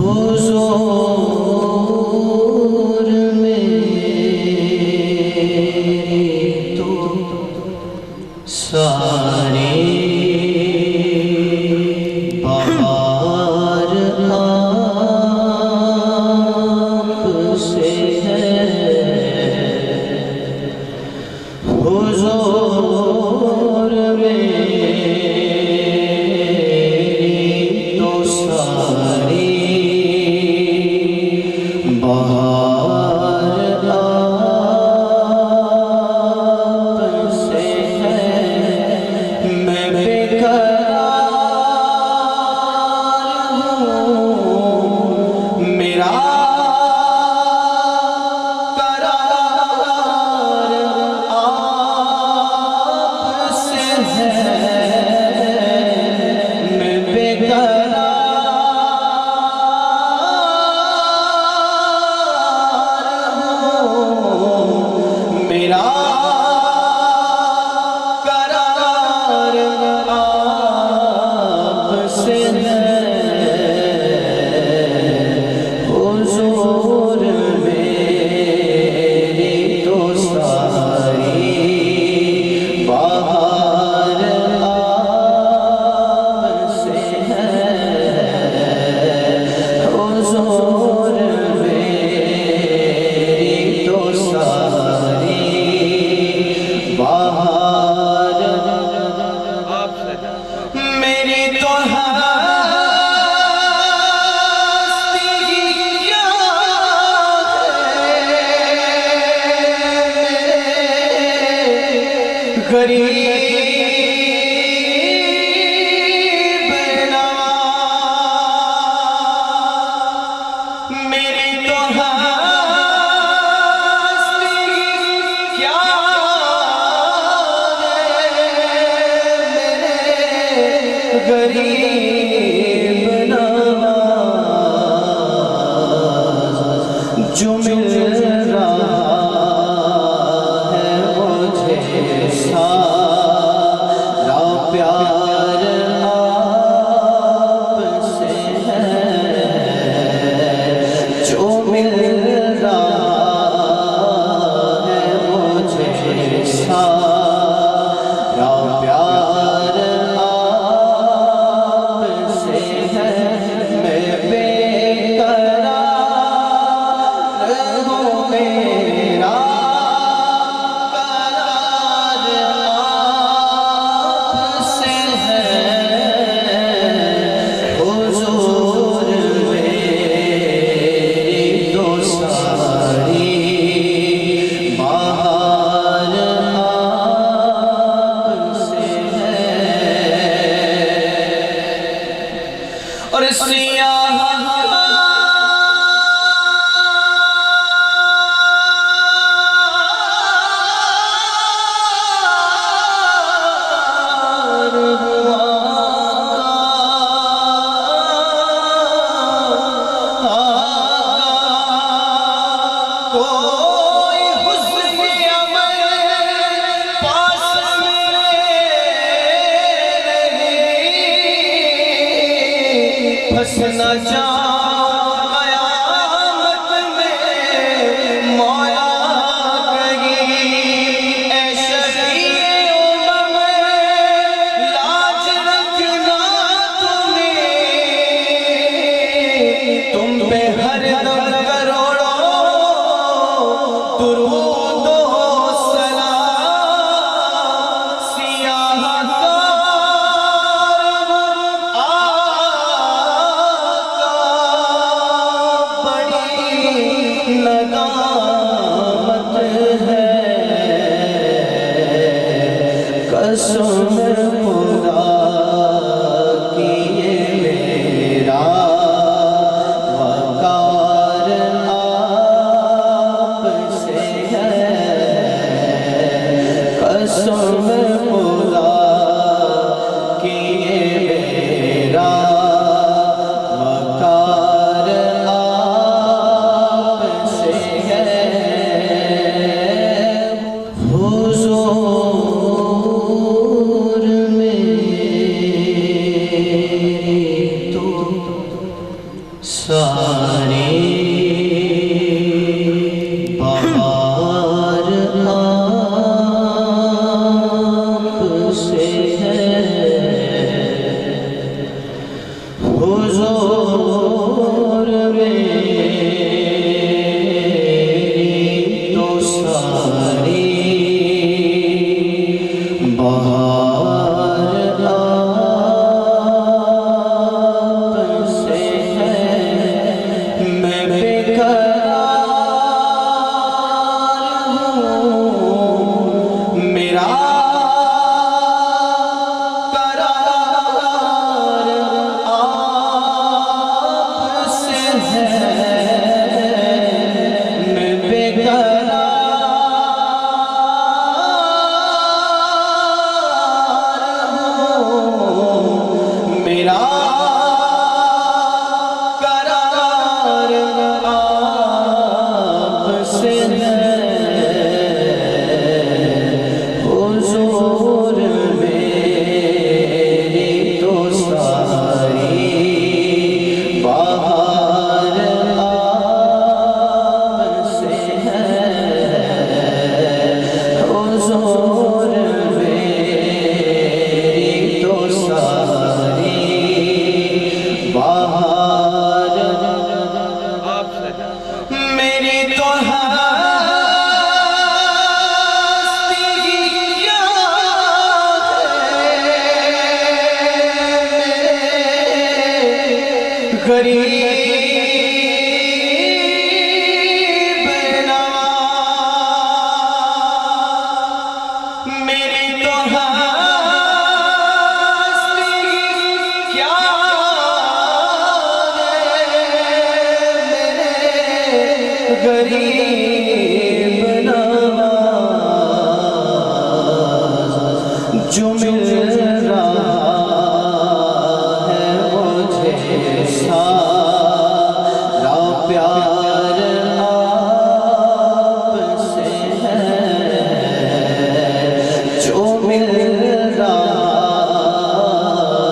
حضور میری تو ساری بہار آپ سے ہے حضور میری تو ساری بہار آپ سے ہے میں بے قرار ہوں میرا قرار آپ سے ہے میں بے قرار میرا قرار آپ سے ہے حضور میری تو ساری بہار آپ سے ہے حضور میری تو ساری بہار میری تو ہستی کیا ہے غریب نواز میری تو ہستی کیا غریب نواز جو مل رہا ہے مجھے سارا پیار آپ سے ہے جو مل رہا ہے مجھے سارا پیار آپ سے ہے میں بے قرار ہوں میرا قرار آپ سے ہے حضور میری تو ساری بہار آپ سے ہے اور سیاہ کوئی حسن عمل پاس نہیں پھنس نہ جاؤں قیامت میں مولا کہیں اے شفیع امم لاج رکھنا تم پہ ہر دم کروڑوں درود و سلام سیاہ آقا بڑی ندامت ہے قسم خدا کی یہ میرا وقار ساری بہار آپ سے ہے، حضور میری تو ساری بہار آپ سے ہے، میں بے قرار ہوں، میرا قرار آپ سے ہے، میں بے قرار ہوں، میرا قرار آپ سے ہے، حضور میری تو ساری بہار آپ سے ہے، حضور میری تو ساری بہار آپ سے ہے، میری تو ہستی کیا ہے، غریب نواز، میری تو ہستی کیا ہے، غریب نواز، جو مل رہا ہے مجھے سارا پیار آپ سے ہے، جو مل رہا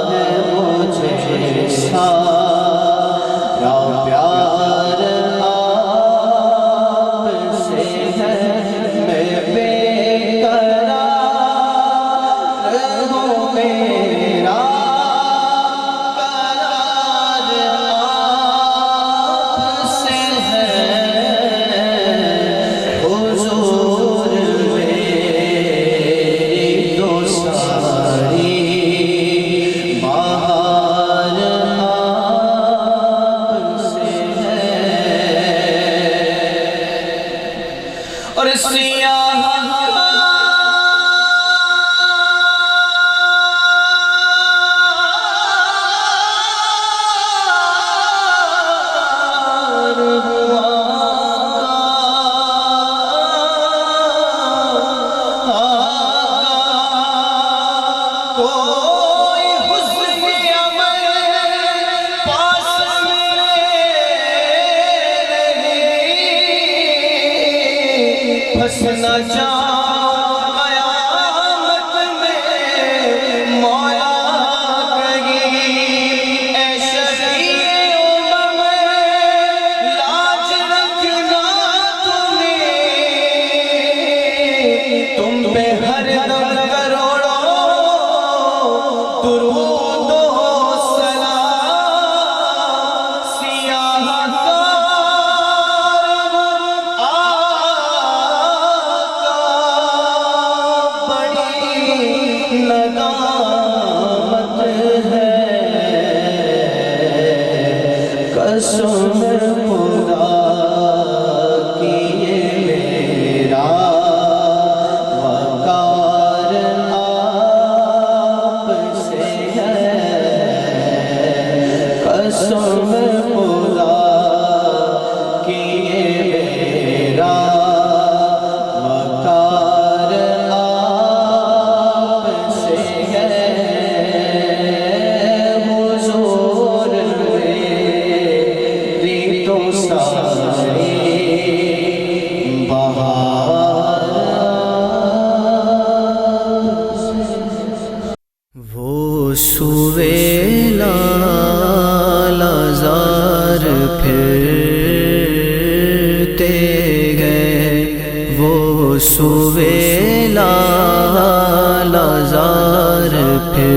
ہے مجھے سارا پیار آپ سے ہے، میں بے قرار ہوں، میرا قرار آپ سے ہے، حضور میری تو ساری بہار آپ سے ہے، اور سیاہ کوئی حسن عمل پاس نہیں، پھنس نہ جاؤں قیامت میں مولا کہیں، اے شفیع امم لاج رکھنا تم پہ ہر دم کروڑوں درود و سلام، سیاہ آقا بڑی ندامت ہے، قسم خدا کی یہ میرا وقار آپ سے ہے، قسم خدا کی یہ میرا وقار آپ سے ہے، حضور میری تو ساری بہار آپ سے ہے، وہ سویلا لازار پھرتے گئے وہ سویلا لازار پھرتے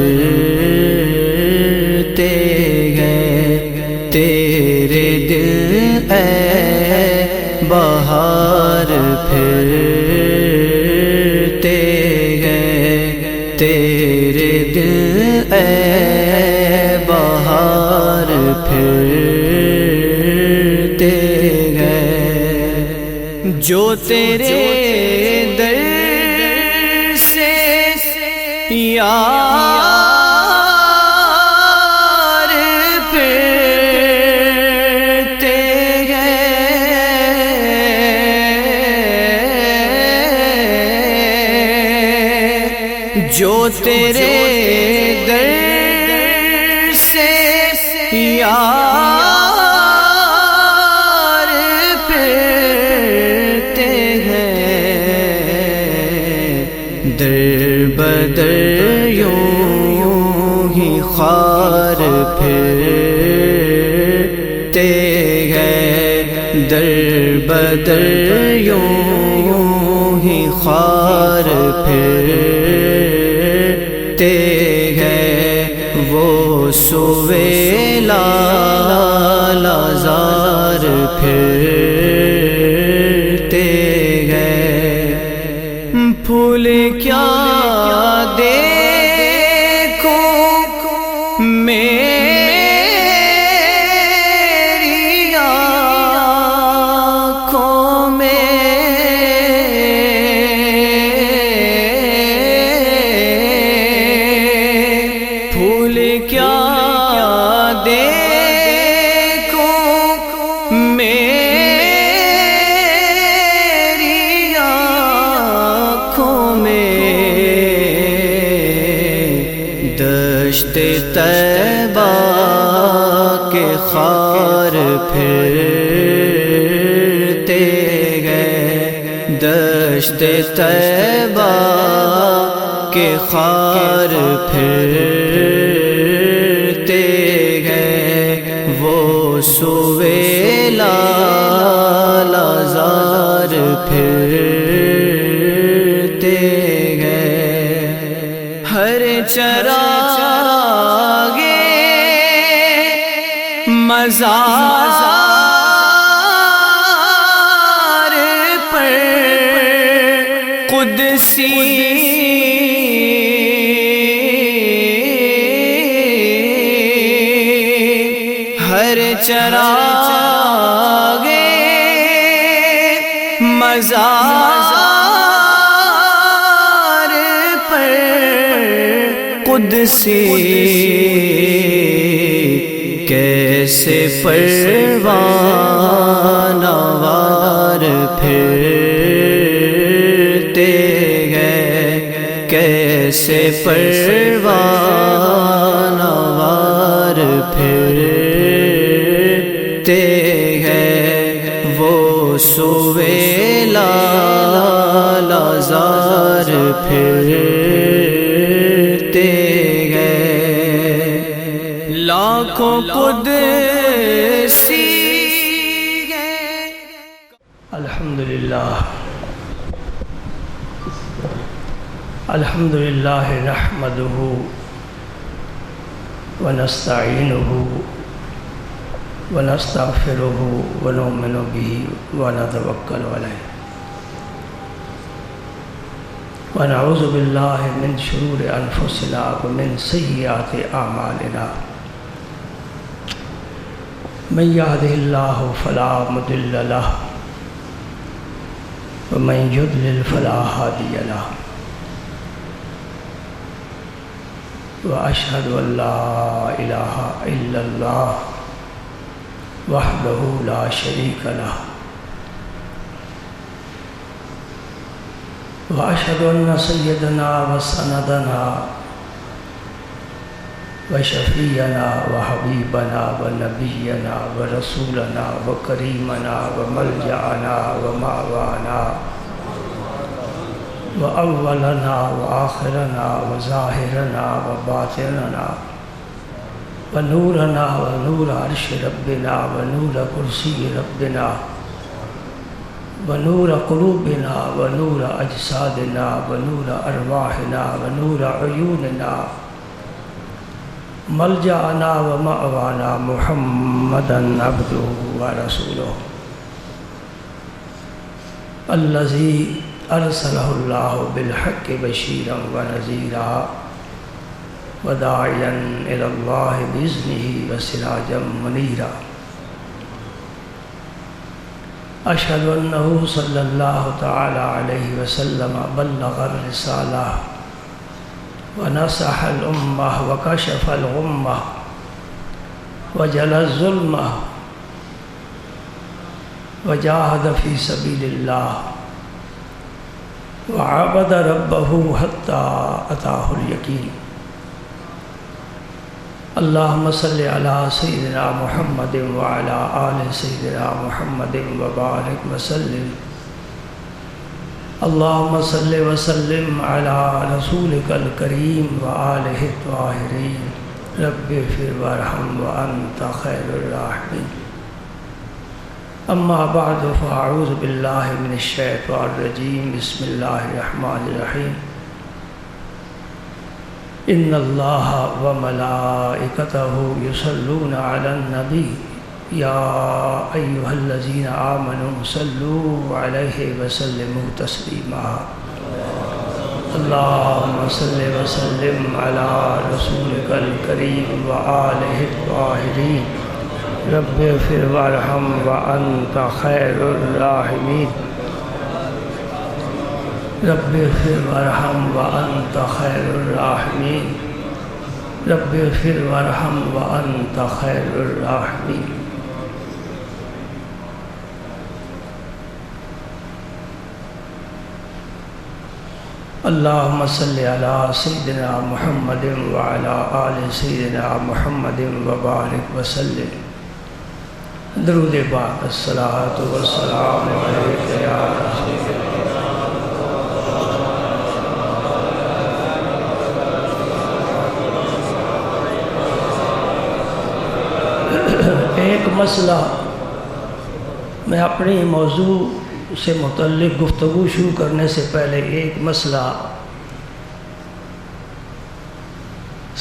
گئے تیرے دل اے بہار پھرتے گئے تیرے دل اے بہار پھرتے گئے جو تیرے در سے یار پھرتے گئے جو تیرے در سے یار پھرتے گئے در بدر یوں ہی خار پھرتے گئے در بدر یوں ہی خار پھرتے گئے وہ سویلا لازار پھرتے گئے پھول کیا دیکھوں میری آنکھوں میں پھول کیا دیکھوں میری آنکھوں میں دشت طیبہ کے خار پھرتے گئے دشت طیبہ کے خار پھرتے گئے وہ سویلا لازار پھرتے گئے ہر چراغ مزار پر قدسی ہر چراغ مزار پر قدسی کیسے پروانہ وار پھرتے گئے کیسے پروانہ وار پھرتے گئے وہ سویلا لازار پھرتے گئے لاکھوں قدسی الحمدللہ نحمدہ ونستعینہ ونستغفرہ ونؤمن بہ ونتوکل علیہ ونعوذ باللہ من شرور انفسنا ومن سیئات اعمالنا من یہدہ اللہ فلا مضل لہ ومن یضلل فلا ہادی لہ وأشهد أن لا إله إلا الله وحده لا شريك له وأشهد أن سيدنا وسندنا وشفيعنا وحبيبنا ونبينا ورسولنا وكريمنا وملجأنا ومأوانا وأولنا وآخرنا وظاهرنا وباطننا ونورنا ونور عرش ربنا ونور کرسی ربنا ونور قلوبنا ونور اجسادنا ونور ارواحنا ونور عیوننا ملجأنا ومأوانا محمدا عبده ورسوله الذي ارسله الله بالحق بشيرا ونذيرا وداعيا الى الله باذنه وسراجا منيرا اشهد انه صلى الله تعالى عليه وسلم بلغ الرسالة ونصح الأمة وكشف الغمة وجلى الظلمة وجاهد في سبيل الله وعبد ربه حتى أتاه اليقين اللهم صل على سيدنا محمد وعلى آل سيدنا محمد وبارك وسلم اللهم صل وسلم على رسولك الكريم وآله الطاهرين رب اغفر وارحم وأنت خير الراحمين أما بعد فأعوذ بالله من الشيطان الرجيم بسم الله الرحمن الرحيم إن الله وملائكته يصلون على النبي يا أيها الذين آمنوا صلوا عليه وسلموا تسليما اللهم صل وسلم على رسولك الكريم وآله الطاهرين رب اغفر وارحم وأنت خير الراحمين رب اغفر وارحم وأنت خير الراحمين رب اغفر وارحم وأنت خير الراحمين اللهم صل على سيدنا محمد وعلى آل سيدنا محمد وبارك وسلم درود پاک الصلاۃ والسلام علیک یا رسول اللہ۔ ایک مسئلہ میں اپنی موضوع سے متعلق گفتگو شروع کرنے سے پہلے ایک مسئلہ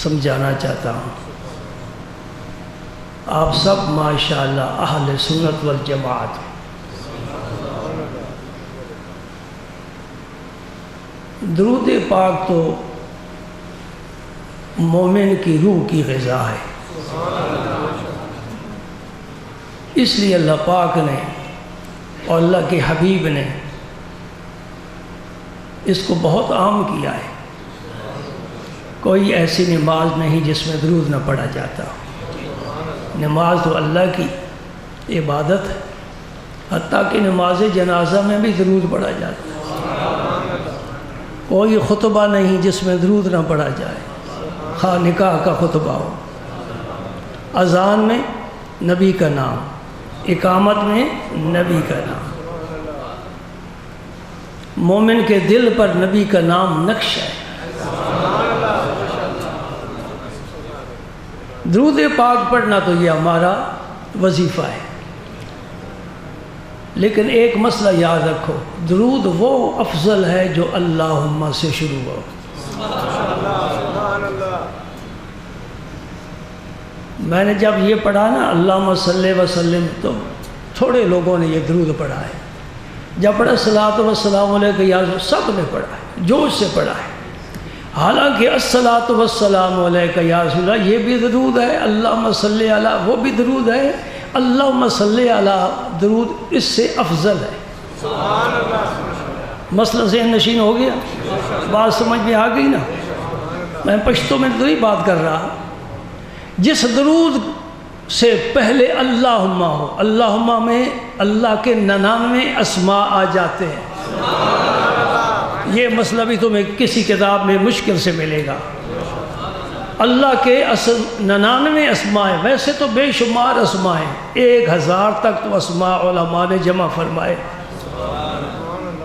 سمجھانا چاہتا ہوں۔ آپ سب ماشاءاللہ اہل سنت والجماعت، درود پاک تو مومن کی روح کی غذا ہے، اس لیے اللہ پاک نے اور اللہ کے حبیب نے اس کو بہت عام کیا ہے۔ کوئی ایسی نماز نہیں جس میں درود نہ پڑھا جاتا۔ نماز تو اللہ کی عبادت ہے، حتیٰ کہ نماز جنازہ میں بھی درود پڑھا جاتا ہے۔ کوئی خطبہ نہیں جس میں درود نہ پڑھا جائے، خواہ نکاح کا خطبہ ہو، اذان میں نبی کا نام، اقامت میں نبی کا نام۔ مومن کے دل پر نبی کا نام نقش ہے۔ درود پاک پڑھنا تو یہ ہمارا وظیفہ ہے، لیکن ایک مسئلہ یاد رکھو، درود وہ افضل ہے جو اللہم سے شروع ہو۔ میں نے جب یہ پڑھا نا اللہم صلی وسلم، تو تھوڑے لوگوں نے یہ درود پڑھا ہے۔ جب پڑھا الصلاۃ والسلام علیک یا رسول، سب نے پڑھا ہے، جوش سے پڑھا ہے۔ حالانکہ الصلاۃ والسلام علیک یا رسول اللہ یہ بھی درود ہے، اللہم صلی علی وہ بھی درود ہے، اللہم صلی علی درود اس سے افضل ہے۔ مسئلہ ذہن نشین ہو گیا، بات سمجھ میں آ گئی نا؟ میں پشتو میں تو نہیں بات کر رہا۔ جس درود سے پہلے اللہم ہو، اللہم میں اللہ کے 99 اسماء آ جاتے ہیں۔ یہ مسئلہ بھی تمہیں کسی کتاب میں مشکل سے ملے گا۔ اللہ کے 99 اسماء ہیں، ویسے تو بے شمار اسماء ہیں، 1000 تک تو اسماء علماء نے جمع فرمائے،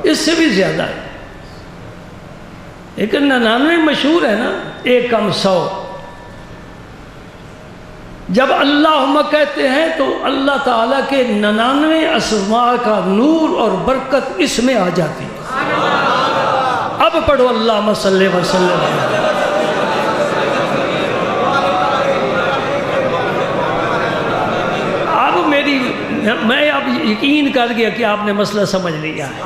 اس سے بھی زیادہ ہے، لیکن 99 مشہور ہے نا، ایک کم 100۔ جب اللہم کہتے ہیں تو اللہ تعالیٰ کے 99 اسماء کا نور اور برکت اس میں آ جاتی ہے۔ اب پڑھو اللہم صلی وسلم۔ میں اب یقین کر گیا کہ آپ نے مسئلہ سمجھ لیا ہے۔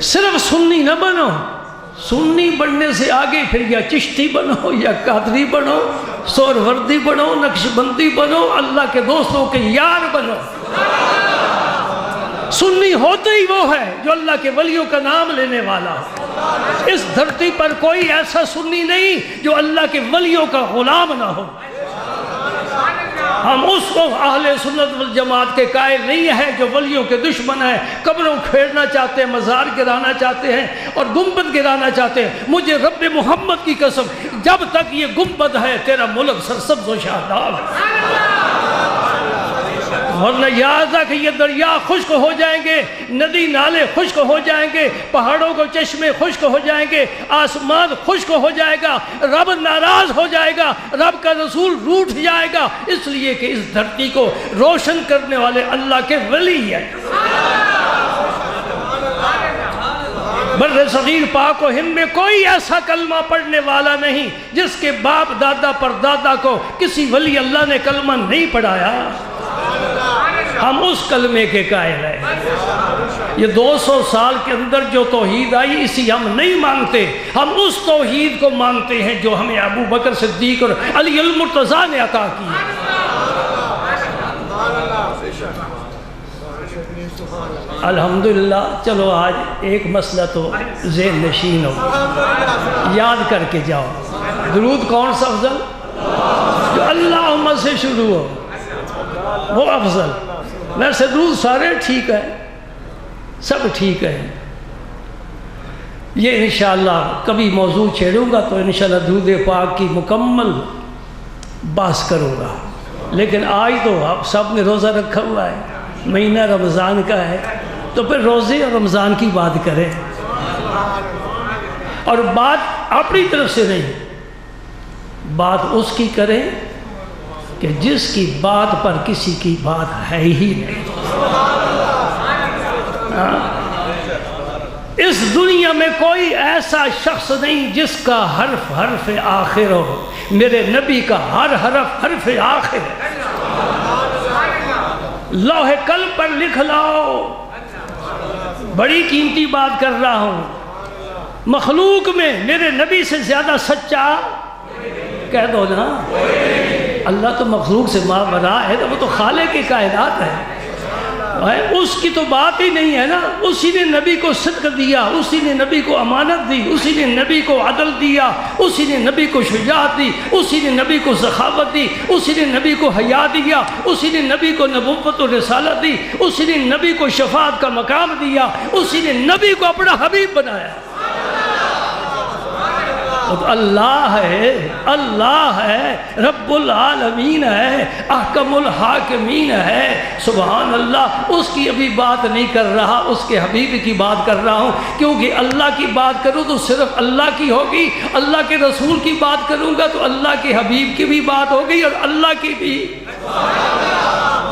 صرف سنی نہ بنو، سنی بننے سے آگے پھر یا چشتی بنو یا قادری بنو، سہروردی بنو، نقش بندی بنو، اللہ کے دوستوں کے یار بنو۔ سنی ہوتے ہی وہ ہے جو اللہ کے ولیوں کا نام لینے والا ہو۔ اس دھرتی پر کوئی ایسا سنی نہیں جو اللہ کے ولیوں کا غلام نہ ہو۔ ہم اس کو اہل سنت والجماعت کے قائل نہیں ہیں جو ولیوں کے دشمن ہیں، قبروں کھیڑنا چاہتے ہیں، مزار گرانا چاہتے ہیں اور گنبد گرانا چاہتے ہیں۔ مجھے رب محمد کی قسم، جب تک یہ گنبد ہے تیرا ملک سرسبز و شاداب ہے، ورنہ یاد رکھ یہ دریا خشک ہو جائیں گے، ندی نالے خشک ہو جائیں گے، پہاڑوں کو چشمے خشک ہو جائیں گے، آسمان خشک ہو جائے گا، رب ناراض ہو جائے گا، رب کا رسول روٹھ جائے گا، اس لیے کہ اس دھرتی کو روشن کرنے والے اللہ کے ولی ہیں۔ بر صغیر پاک و ہند میں کوئی ایسا کلمہ پڑھنے والا نہیں جس کے باپ دادا پر دادا کو کسی ولی اللہ نے کلمہ نہیں پڑھایا۔ ہم اس کلمے کے قائل ہیں۔ یہ 200 سال کے اندر جو توحید آئی اسی ہم نہیں مانگتے، ہم اس توحید کو مانگتے ہیں جو ہمیں ابو بکر صدیق اور علی المرتضیٰ نے عطا کی۔ الحمدللہ۔ چلو آج ایک مسئلہ تو ذہن نشین ہو، یاد کر کے جاؤ۔ درود کون سا افضل؟ جو اللہم سے شروع ہو وہ افضل۔ ویسے درود سارے ٹھیک ہے، سب ٹھیک ہے۔ یہ انشاءاللہ کبھی موضوع چھیڑوں گا تو انشاءاللہ درود پاک کی مکمل بحث کروں گا، لیکن آج تو آپ سب نے روزہ رکھا ہوا ہے، مہینہ رمضان کا ہے، تو پھر روزے اور رمضان کی بات کریں، اور بات اپنی طرف سے نہیں، بات اس کی کریں کہ جس کی بات پر کسی کی بات ہے ہی نہیں۔ اس دنیا میں کوئی ایسا شخص نہیں جس کا حرف حرف آخر ہو، میرے نبی کا ہر حرف حرف آخر ہے۔ لوح قلب پر لکھ لاؤ، بڑی قیمتی بات کر رہا ہوں۔ مخلوق میں میرے نبی سے زیادہ سچا کہہ دو نا۔ اللہ تو مخلوق سے ماورا ہے، وہ تو خالق کی کائنات ہے، اس کی تو بات ہی نہیں ہے نا۔ اسی نے نبی کو صدق دیا، اسی نے نبی کو امانت دی، اسی نے نبی کو عدل دیا، اسی نے نبی کو شجاعت دی، اسی نے نبی کو سخاوت دی، اسی نے نبی کو حیا دیا، اسی نے نبی کو نبوت و رسالت دی، اسی نے نبی کو شفاعت کا مقام دیا، اسی نے نبی کو اپنا حبیب بنایا۔ اللہ ہے، اللہ ہے، رب العالمین ہے، احکم الحاکمین ہے، سبحان اللہ۔ اس کی ابھی بات نہیں کر رہا، اس کے حبیب کی بات کر رہا ہوں، کیونکہ اللہ کی بات کروں تو صرف اللہ کی ہوگی، اللہ کے رسول کی بات کروں گا تو اللہ کے حبیب کی بھی بات ہوگی اور اللہ کی بھی۔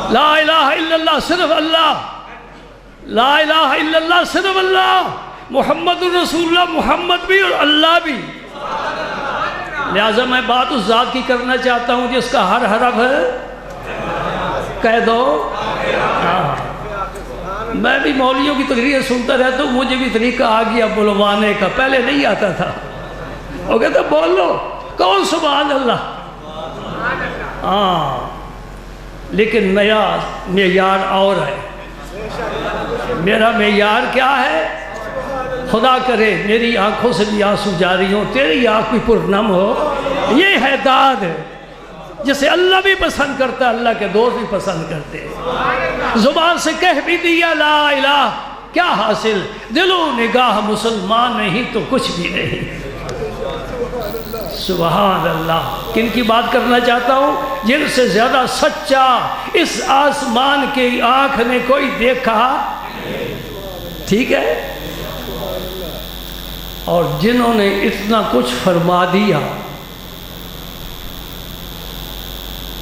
لا الہ الا اللہ صرف اللہ، لا الہ الا اللہ صرف اللہ، محمد الرسول اللہ، محمد بھی اور اللہ بھی۔ لہٰذا میں بات اس ذات کی کرنا چاہتا ہوں جس کا ہر حرف ہے کہہ دو۔ میں بھی مولویوں کی تقریر سنتا رہتا ہوں، مجھے بھی طریقہ آ گیا بلوانے کا، پہلے نہیں آتا تھا۔ وہ کہتا بول لو، کون سبحان اللہ۔ ہاں، لیکن نیا معیار اور ہے۔ میرا معیار کیا ہے؟ خدا کرے میری آنکھوں سے بھی آنسو جاری ہوں، تیری آنکھ بھی پرنم ہو۔ یہ ہے داد جسے اللہ بھی پسند کرتا ہے، اللہ کے دوست بھی پسند کرتے ہیں۔ زبان سے کہہ بھی دیا لا الہ، کیا حاصل؟ دل و نگاہ مسلمان نہیں تو کچھ بھی نہیں۔ سبحان اللہ۔ کن کی بات کرنا چاہتا ہوں؟ جن سے زیادہ سچا اس آسمان کی آنکھ نے کوئی دیکھا، ٹھیک ہے، اور جنہوں نے اتنا کچھ فرما دیا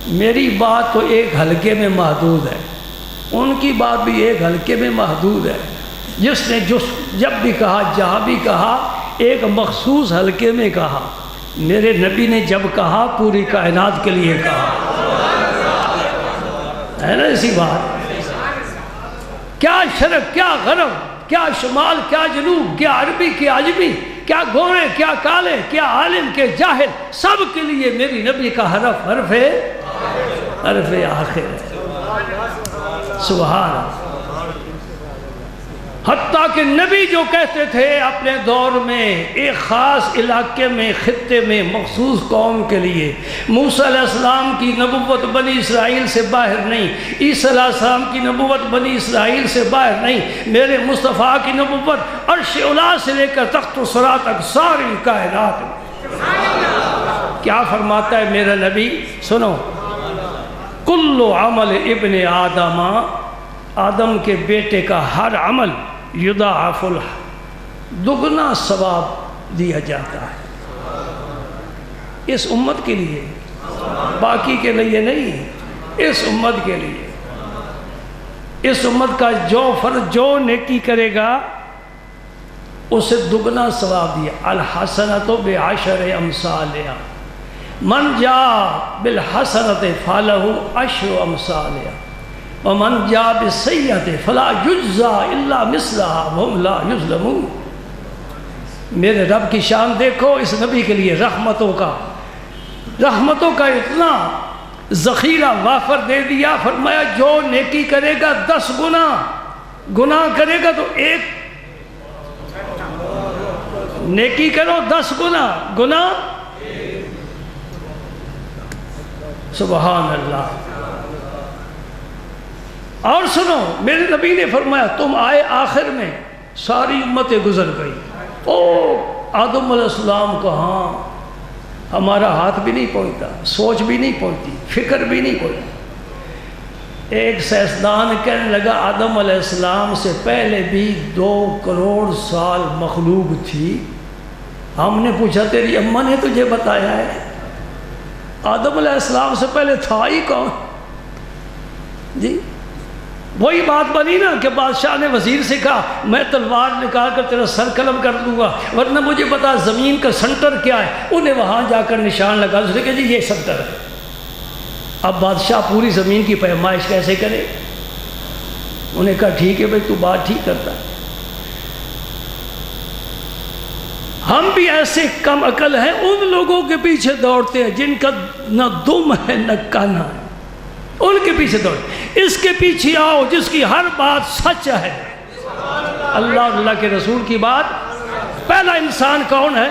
میری بات تو ایک حلقے میں محدود ہے، ان کی بات بھی ایک حلقے میں محدود ہے۔ جس نے جب بھی کہا، جہاں بھی کہا، ایک مخصوص حلقے میں کہا۔ میرے نبی نے جب کہا پوری کائنات کے لیے کہا، ہے نا ایسی بات؟ کیا شرق، کیا غرب، کیا شمال، کیا جنوب، کیا عربی، کیا عجمی، کیا گورے، کیا کالے، کیا عالم، کے جاہل، سب کے لیے میری نبی کا حرف حرف آخر ہے۔ سبحان اللہ۔ حتیٰ کہ نبی جو کہتے تھے اپنے دور میں ایک خاص علاقے میں، خطے میں، مخصوص قوم کے لیے، موسیٰ علیہ السلام کی نبوت بنی اسرائیل سے باہر نہیں، عیسیٰ علیہ السلام کی نبوت بنی اسرائیل سے باہر نہیں، میرے مصطفیٰ کی نبوت عرش اعلیٰ سے لے کر تخت الثریٰ تک ساری کائنات میں۔ کیا فرماتا ہے میرا نبی؟ سنو، کل عمل ابن آدم، آدم کے بیٹے کا ہر عمل یضاعف دگنا ثواب دیا جاتا ہے، اس امت کے لیے، باقی کے لیے نہیں، اس امت کے لیے۔ اس امت کا جو فرد جو نیکی کرے گا اسے دگنا ثواب دیا۔ الحسنۃ بعشر امثالہا، من جاء بالحسنۃ فلہ عشر امثالہا ومن جاء بالسیئۃ فلا یجزی الا مثلہا وہم لا یظلمون۔ میرے رب کی شان دیکھو، اس نبی کے لیے رحمتوں کا اتنا ذخیرہ وافر دے دیا۔ فرمایا جو نیکی کرے گا 10 گنا، گناہ کرے گا تو 1، نیکی کرو 10 گنا، گناہ سبحان اللہ۔ اور سنو، میرے نبی نے فرمایا تم آئے آخر میں، ساری امتیں گزر گئی، او آدم علیہ السلام کو ہاں ہمارا ہاتھ بھی نہیں پہنچتا، سوچ بھی نہیں پہنچتی، فکر بھی نہیں پہنچتی۔ ایک سائنسدان کہنے لگا آدم علیہ السلام سے پہلے بھی 2 کروڑ سال مخلوق تھی۔ ہم نے پوچھا تیری اماں نے تجھے بتایا ہے؟ آدم علیہ السلام سے پہلے تھا ہی کون؟ جی وہی بات بنی نا کہ بادشاہ نے وزیر سے کہا میں تلوار نکال کر تیرا سر قلم کر دوں گا، ورنہ مجھے بتا زمین کا سنٹر کیا ہے۔ انہیں وہاں جا کر نشان لگا، اس نے کہا جی یہ سنٹر ہے۔ اب بادشاہ پوری زمین کی پیمائش کیسے کرے؟ انہیں کہا ٹھیک ہے بھائی تو بات ٹھیک کرتا ہے۔ ہم بھی ایسے کم عقل ہیں، ان لوگوں کے پیچھے دوڑتے ہیں جن کا نہ دم ہے نہ کانا ہے، ان کے پیچھے دوڑتے۔ اس کے پیچھے آؤ جس کی ہر بات سچ ہے، اللہ اور اللہ کے رسول کی بات۔ پہلا انسان کون ہے؟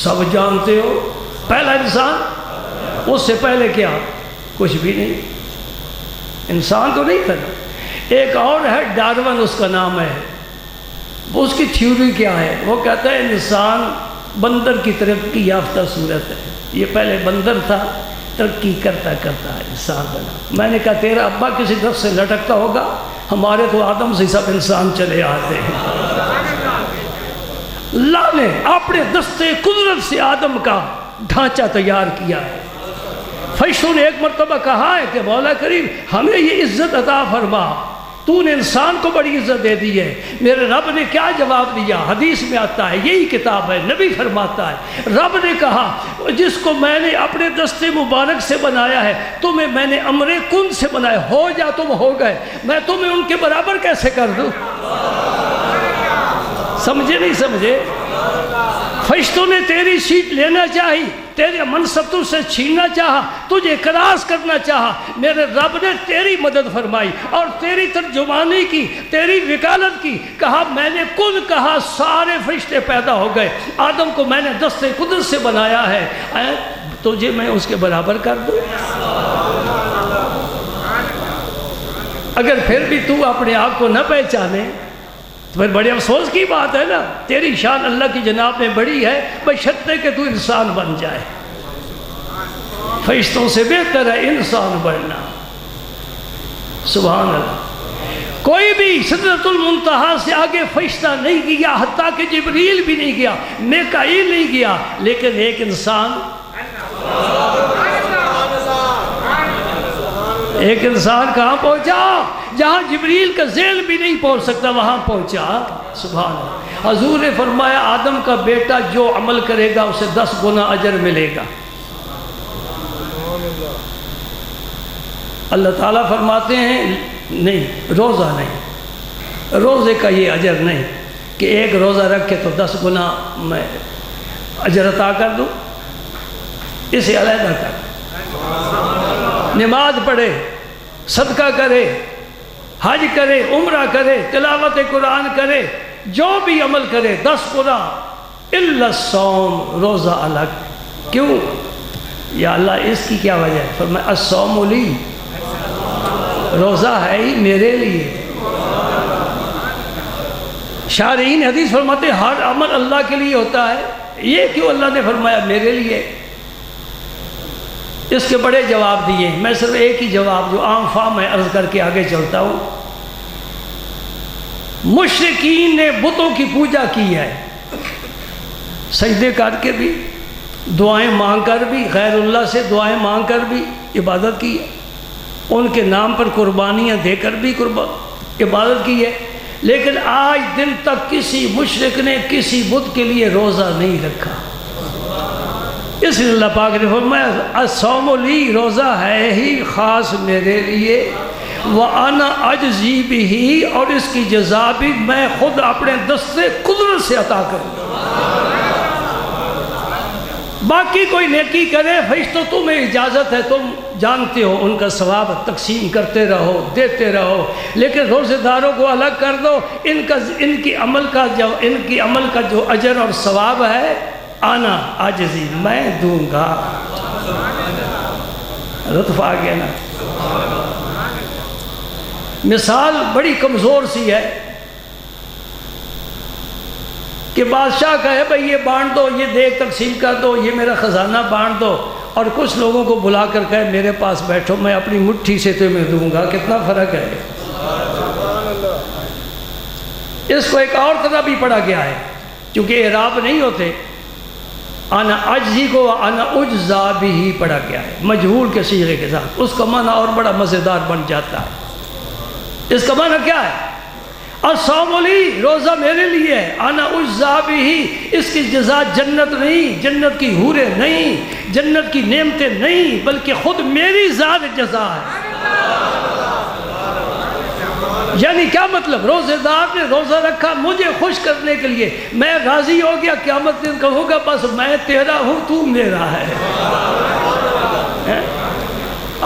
سب جانتے ہو، پہلا انسان، اس سے پہلے کیا؟ کچھ بھی نہیں، انسان تو نہیں تھا۔ ایک اور ہے ڈارون، اس کا نام ہے، اس کی تھیوری کیا ہے؟ وہ کہتا ہے انسان بندر کی ترقی یافتہ صورت ہے، یہ پہلے بندر تھا، ترقی کرتا کرتا انسان بنا۔ میں نے کہا تیرا ابا کسی درخت سے لٹکتا ہوگا، ہمارے تو آدم سے سب انسان چلے آتے ہیں۔ اللہ نے اپنے دستے قدرت سے آدم کا ڈھانچہ تیار کیا ہے۔ فرشتوں نے ایک مرتبہ کہا ہے کہ مولا کریم ہمیں یہ عزت عطا فرما، تو نے انسان کو بڑی عزت دے دی ہے۔ میرے رب نے کیا جواب دیا؟ حدیث میں آتا ہے، یہی کتاب ہے، نبی فرماتا ہے رب نے کہا جس کو میں نے اپنے دستے مبارک سے بنایا ہے، تمہیں میں نے امر کن سے بنایا، ہو جا تم ہو گئے، میں تمہیں ان کے برابر کیسے کر دوں؟ سمجھے نہیں سمجھے؟ فرشتوں نے تیری سیٹ لینا چاہی، تیرے منصب تجھ سے چھیننا چاہا، تجھے کراس کرنا چاہا، میرے رب نے تیری مدد فرمائی اور تیری ترجمانی کی، تیری وکالت کی۔ کہا میں نے کن کہا، سارے فرشتے پیدا ہو گئے۔ آدم کو میں نے دستے قدرت سے بنایا ہے، تجھے میں اس کے برابر کر دوں؟ اگر پھر بھی تو اپنے آپ کو نہ پہچانے تو پھر بڑے افسوس کی بات ہے نا۔ تیری شان اللہ کی جناب میں بڑی ہے، بشرطے کہ تو انسان بن جائے۔ فرشتوں سے بہتر ہے انسان بننا۔ سبحان اللہ۔ کوئی بھی سدرۃ المنتہا سے آگے فرشتہ نہیں گیا، حتیٰ کہ جبریل بھی نہیں گیا، میکائیل نہیں گیا، لیکن ایک انسان ایک انسان کہاں پہنچا؟ جہاں جبریل کا ذیل بھی نہیں پہنچ سکتا وہاں پہنچا۔ سبحان اللہ۔ حضور نے فرمایا آدم کا بیٹا جو عمل کرے گا اسے 10 گنا اجر ملے گا۔ اللہ تعالیٰ فرماتے ہیں نہیں، روزہ نہیں، روزے کا یہ اجر نہیں کہ ایک روزہ رکھ کے تو 10 گنا میں اجر عطا کر دوں، اسے علیحدہ کر۔ نماز پڑھے، صدقہ کرے، حج کرے، عمرہ کرے، تلاوت قرآن کرے، جو بھی عمل کرے 10 گنا، الا الصوم، روزہ الگ۔ کیوں؟ یا اللہ اس کی کیا وجہ ہے؟ فرمایا الصوم لی، روزہ ہے ہی میرے لیے۔ شارحین حدیث فرماتے ہیں ہر عمل اللہ کے لیے ہوتا ہے، یہ کیوں اللہ نے فرمایا میرے لیے؟ اس کے بڑے جواب دیے، میں صرف ایک ہی جواب جو عام فہم ہے عرض کر کے آگے چلتا ہوں۔ مشرکین نے بتوں کی پوجا کی ہے، سجدے کر کے بھی، دعائیں مانگ کر بھی، غیر اللہ سے دعائیں مانگ کر بھی عبادت کی ہے، ان کے نام پر قربانیاں دے کر بھی عبادت کی ہے، لیکن آج دن تک کسی مشرک نے کسی بت کے لیے روزہ نہیں رکھا۔ اس لیے اللہ پاک نے فرمایا الصوم لی، روزہ ہے ہی خاص میرے لیے، وَأَنَا أَجْزِي بِهِ، اور اس کی جزا بھی میں خود اپنے دستے قدرت سے عطا کروں۔ باقی کوئی نیکی کرے فرشتوں تمہیں اجازت ہے، تم جانتے ہو ان کا ثواب تقسیم کرتے رہو، دیتے رہو، لیکن روزے داروں کو الگ کر دو، ان کی عمل کا جو اجر اور ثواب ہے آنا عاجزی، میں دوں گا۔ لطف آ گیا نا؟ مثال بڑی کمزور سی ہے کہ بادشاہ کہے بھئی یہ بانٹ دو، یہ دیگ تقسیم کر دو، یہ میرا خزانہ بانٹ دو، اور کچھ لوگوں کو بلا کر کہے میرے پاس بیٹھو میں اپنی مٹھی سے تمہیں دوں گا۔ کتنا فرق ہے؟ اس کو ایک اور طرح بھی پڑھا گیا ہے، چونکہ اعراب نہیں ہوتے، انا اجزی کو انا اجزا بھی پڑھا گیا ہے مجہول کے صیغے کے ساتھ، اس کا معنی اور بڑا مزیدار بن جاتا ہے۔ اس کا معنی کیا ہے؟ الصوم لی، روزہ میرے لیے ہے، انا اجزا بھی، اس کی جزا جنت نہیں، جنت کی حوریں نہیں، جنت کی نعمتیں نہیں، بلکہ خود میری ذات جزا ہے۔ یعنی کیا مطلب؟ روزے دار نے روزہ رکھا مجھے خوش کرنے کے لیے، میں راضی ہو گیا، قیامت دن کہوں گا بس میں تیرا ہوں تو میرا ہے۔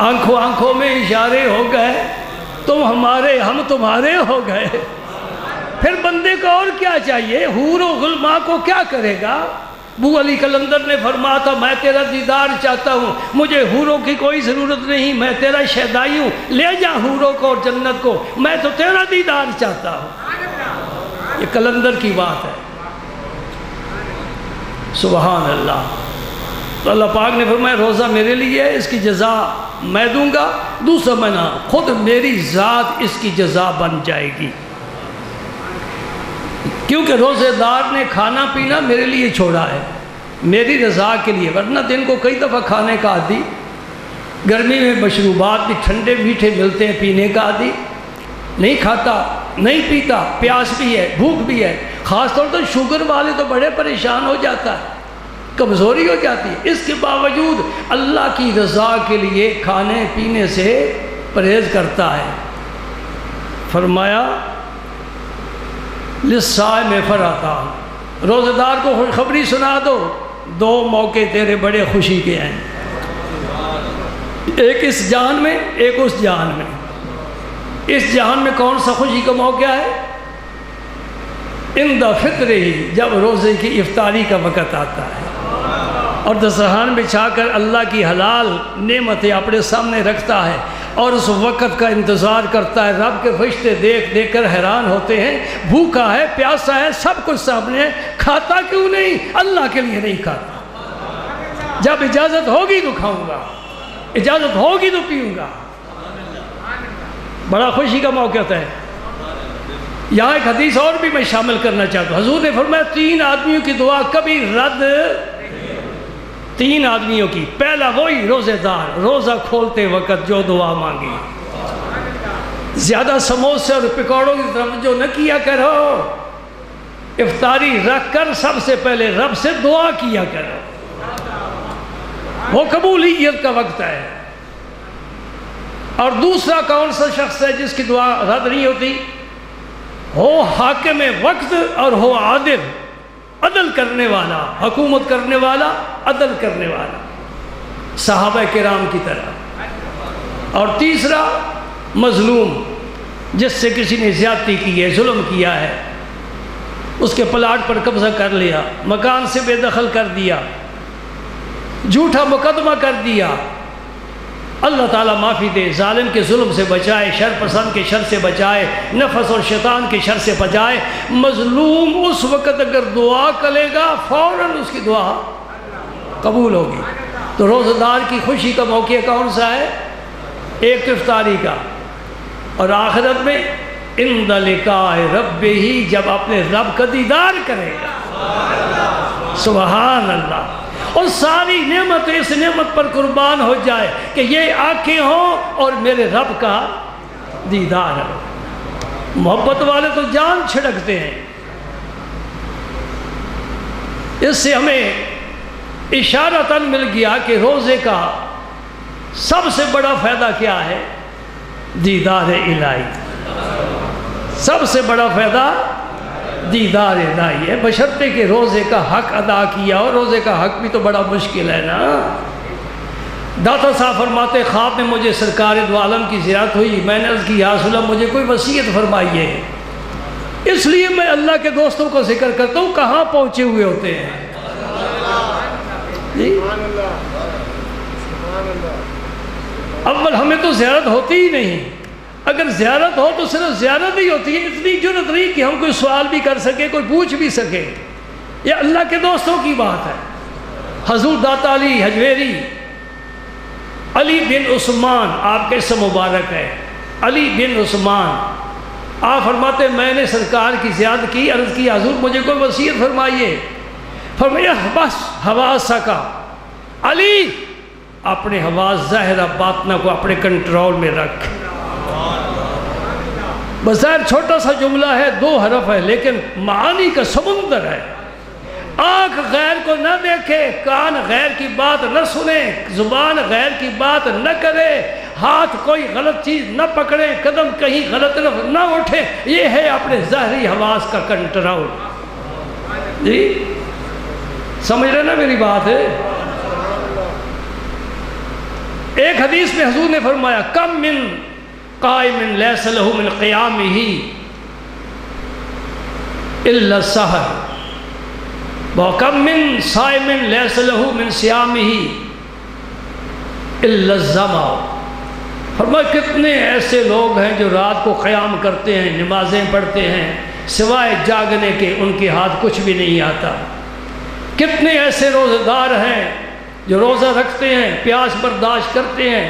آنکھوں آنکھوں میں اشارے ہو گئے، تم ہمارے ہم تمہارے ہو گئے، پھر بندے کو اور کیا چاہیے؟ حور و غلما کو کیا کرے گا؟ ابو علی قلندر نے فرمایا تھا میں تیرا دیدار چاہتا ہوں، مجھے حوروں کی کوئی ضرورت نہیں، میں تیرا شہدائی ہوں، لے جا حوروں کو اور جنت کو، میں تو تیرا دیدار چاہتا ہوں۔ یہ قلندر کی بات ہے، سبحان اللہ۔ تو اللہ پاک نے فرمایا روزہ میرے لیے ہے، اس کی جزا میں دوں گا۔ دوسرا معنی خود میری ذات اس کی جزا بن جائے گی، کیونکہ روزے دار نے کھانا پینا میرے لیے چھوڑا ہے، میری رضا کے لیے، ورنہ دن کو کئی دفعہ کھانے کا عادی، گرمی میں مشروبات بھی ٹھنڈے میٹھے ملتے ہیں پینے کا عادی، نہیں کھاتا نہیں پیتا، پیاس بھی ہے بھوک بھی ہے، خاص طور پر شوگر والے تو بڑے پریشان ہو جاتا ہے، کمزوری ہو جاتی ہے، اس کے باوجود اللہ کی رضا کے لیے کھانے پینے سے پرہیز کرتا ہے۔ فرمایا للصائم فرحتان، روزہ دار کو خوشخبری سنا دو، دو موقع تیرے بڑے خوشی کے ہیں، ایک اس جہان میں ایک اس جہان میں۔ اس جہان میں کون سا خوشی کا موقع ہے؟ عند فطر ہی، جب روزے کی افطاری کا وقت آتا ہے اور دسترخوان بچھا کر اللہ کی حلال نعمتیں اپنے سامنے رکھتا ہے اور اس وقت کا انتظار کرتا ہے، رب کے فرشتے دیکھ دیکھ کر حیران ہوتے ہیں، بھوکا ہے پیاسا ہے سب کچھ سامنے ہے، کھاتا کیوں نہیں؟ اللہ کے لیے نہیں کھاتا، جب اجازت ہوگی تو کھاؤں گا، اجازت ہوگی تو پیوں گا۔ بڑا خوشی کا موقع ہوتا ہے۔ یہاں ایک حدیث اور بھی میں شامل کرنا چاہتا ہوں، حضور نے فرمایا 3 آدمیوں کی دعا کبھی رد، 3 آدمیوں کی. پہلا وہی روزے دار، روزہ کھولتے وقت جو دعا مانگی. زیادہ سموسے اور پکوڑوں کی طرف جو نہ کیا کرو، افطاری رکھ کر سب سے پہلے رب سے دعا کیا کرو. وہ قبولیت کا وقت ہے. اور دوسرا کون سا شخص ہے جس کی دعا رد نہیں ہوتی؟ ہو حاکم وقت اور ہو عادل، عدل کرنے والا، حکومت کرنے والا، عدل کرنے والا، صحابہ کرام کی طرح. اور تیسرا مظلوم، جس سے کسی نے زیادتی کی ہے، ظلم کیا ہے، اس کے پلاٹ پر قبضہ کر لیا، مکان سے بے دخل کر دیا، جھوٹا مقدمہ کر دیا. اللہ تعالیٰ معافی دے، ظالم کے ظلم سے بچائے، شر پسند کے شر سے بچائے، نفس اور شیطان کے شر سے بچائے. مظلوم اس وقت اگر دعا کرے گا فوراً اس کی دعا قبول ہوگی. تو روزہ دار کی خوشی کا موقع کون سا ہے؟ ایک تو افطاری کا، اور آخرت میں عند لقاء ربہ، جب اپنے رب کا دیدار کرے گا. سبحان اللہ. اور ساری نعمت اس نعمت پر قربان ہو جائے کہ یہ آنکھیں ہوں اور میرے رب کا دیدار ہے. محبت والے تو جان چھڑکتے ہیں. اس سے ہمیں اشارتاً مل گیا کہ روزے کا سب سے بڑا فائدہ کیا ہے؟ دیدار الہی. سب سے بڑا فائدہ دیدار الہی ہے، بشرطے کہ روزے کا حق ادا کیا. اور روزے کا حق بھی تو بڑا مشکل ہے نا. داتا صاحب فرماتے خواب میں مجھے سرکار دو عالم کی زیارت ہوئی. میں نے عرض کی یا رسول اللہ مجھے کوئی وصیت فرمائیے. اس لیے میں اللہ کے دوستوں کو ذکر کرتا ہوں کہاں پہنچے ہوئے ہوتے ہیں. جی اول ہمیں تو زیارت ہوتی ہی نہیں. اگر زیارت ہو تو صرف زیارت ہی ہوتی ہے. اتنی جرت نہیں کہ ہم کوئی سوال بھی کر سکے، کوئی پوچھ بھی سکے. یہ اللہ کے دوستوں کی بات ہے. حضور داتا علی حجویری، علی بن عثمان آپ کے اسم مبارک ہے، علی بن عثمان. آپ فرماتے میں نے سرکار کی زیارت کی، عرض کی حضور مجھے کوئی وصیت فرمائیے. فرمایا بس حواس کا، علی اپنے حواس ظاہرہ باطنہ کو اپنے کنٹرول میں رکھ. بظاہر چھوٹا سا جملہ ہے، 2 حرف ہے، لیکن معانی کا سمندر ہے. آنکھ غیر کو نہ دیکھے، کان غیر کی بات نہ سنے، زبان غیر کی بات نہ کرے، ہاتھ کوئی غلط چیز نہ پکڑے، قدم کہیں غلط طرف نہ اٹھے. یہ ہے اپنے ظاہری حواس کا کنٹرول. جی سمجھ رہے نا میری بات ہے. ایک حدیث میں حضور نے فرمایا کم من قائم لیس لہ من قیامہ الا السحر وکم من صائم لیس لہ من صیامہ الا الظمأ. فرمایا کتنے ایسے لوگ ہیں جو رات کو قیام کرتے ہیں، نمازیں پڑھتے ہیں، سوائے جاگنے کے ان کے ہاتھ کچھ بھی نہیں آتا. کتنے ایسے روزہ دار ہیں جو روزہ رکھتے ہیں، پیاس برداشت کرتے ہیں،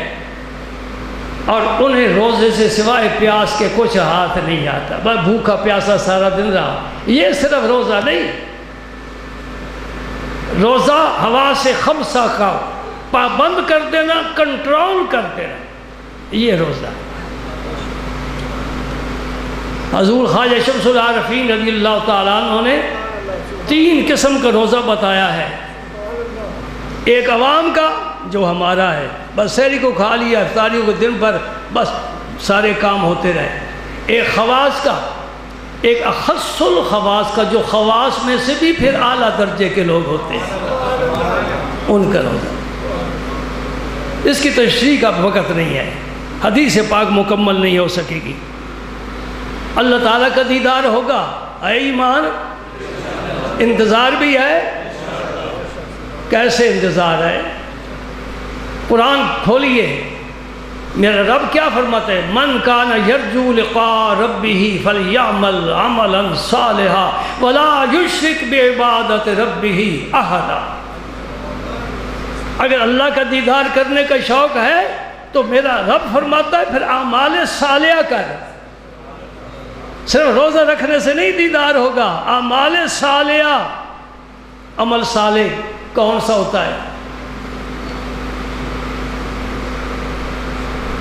اور انہیں روزے سے سوائے پیاس کے کچھ ہاتھ نہیں آتا. بس بھوکا پیاسا سارا دن رہا. یہ صرف روزہ نہیں، روزہ حواس خمسہ کا پابند کر دینا، کنٹرول کر دینا، یہ روزہ. حضور خواجہ شمس العارفین رضی اللہ تعالیٰ عنہ نے 3 قسم کا روزہ بتایا ہے. ایک عوام کا جو ہمارا ہے، بس سحری کو کھا لیا، افطاریوں کو دن پر بس سارے کام ہوتے رہے. ایک خواص کا، ایک اخص الخواص کا، جو خواص میں سے بھی پھر اعلیٰ درجے کے لوگ ہوتے ہیں، ان کا روزہ. اس کی تشریح کا وقت نہیں ہے، حدیث پاک مکمل نہیں ہو سکے گی. اللہ تعالیٰ کا دیدار ہوگا. اے ایمان انتظار بھی ہے. کیسے انتظار ہے؟ قرآن کھولیے، میرا رب کیا فرماتا ہے؟ من کان یرجو لقاء ربہ فلیعمل عملا صالحا ولا یشرک بعبادت ربہ احدا. اگر اللہ کا دیدار کرنے کا شوق ہے تو میرا رب فرماتا ہے پھر اعمال صالحہ کر. صرف روزہ رکھنے سے نہیں دیدار ہوگا، اعمال صالحہ. عمل صالح کون سا ہوتا ہے؟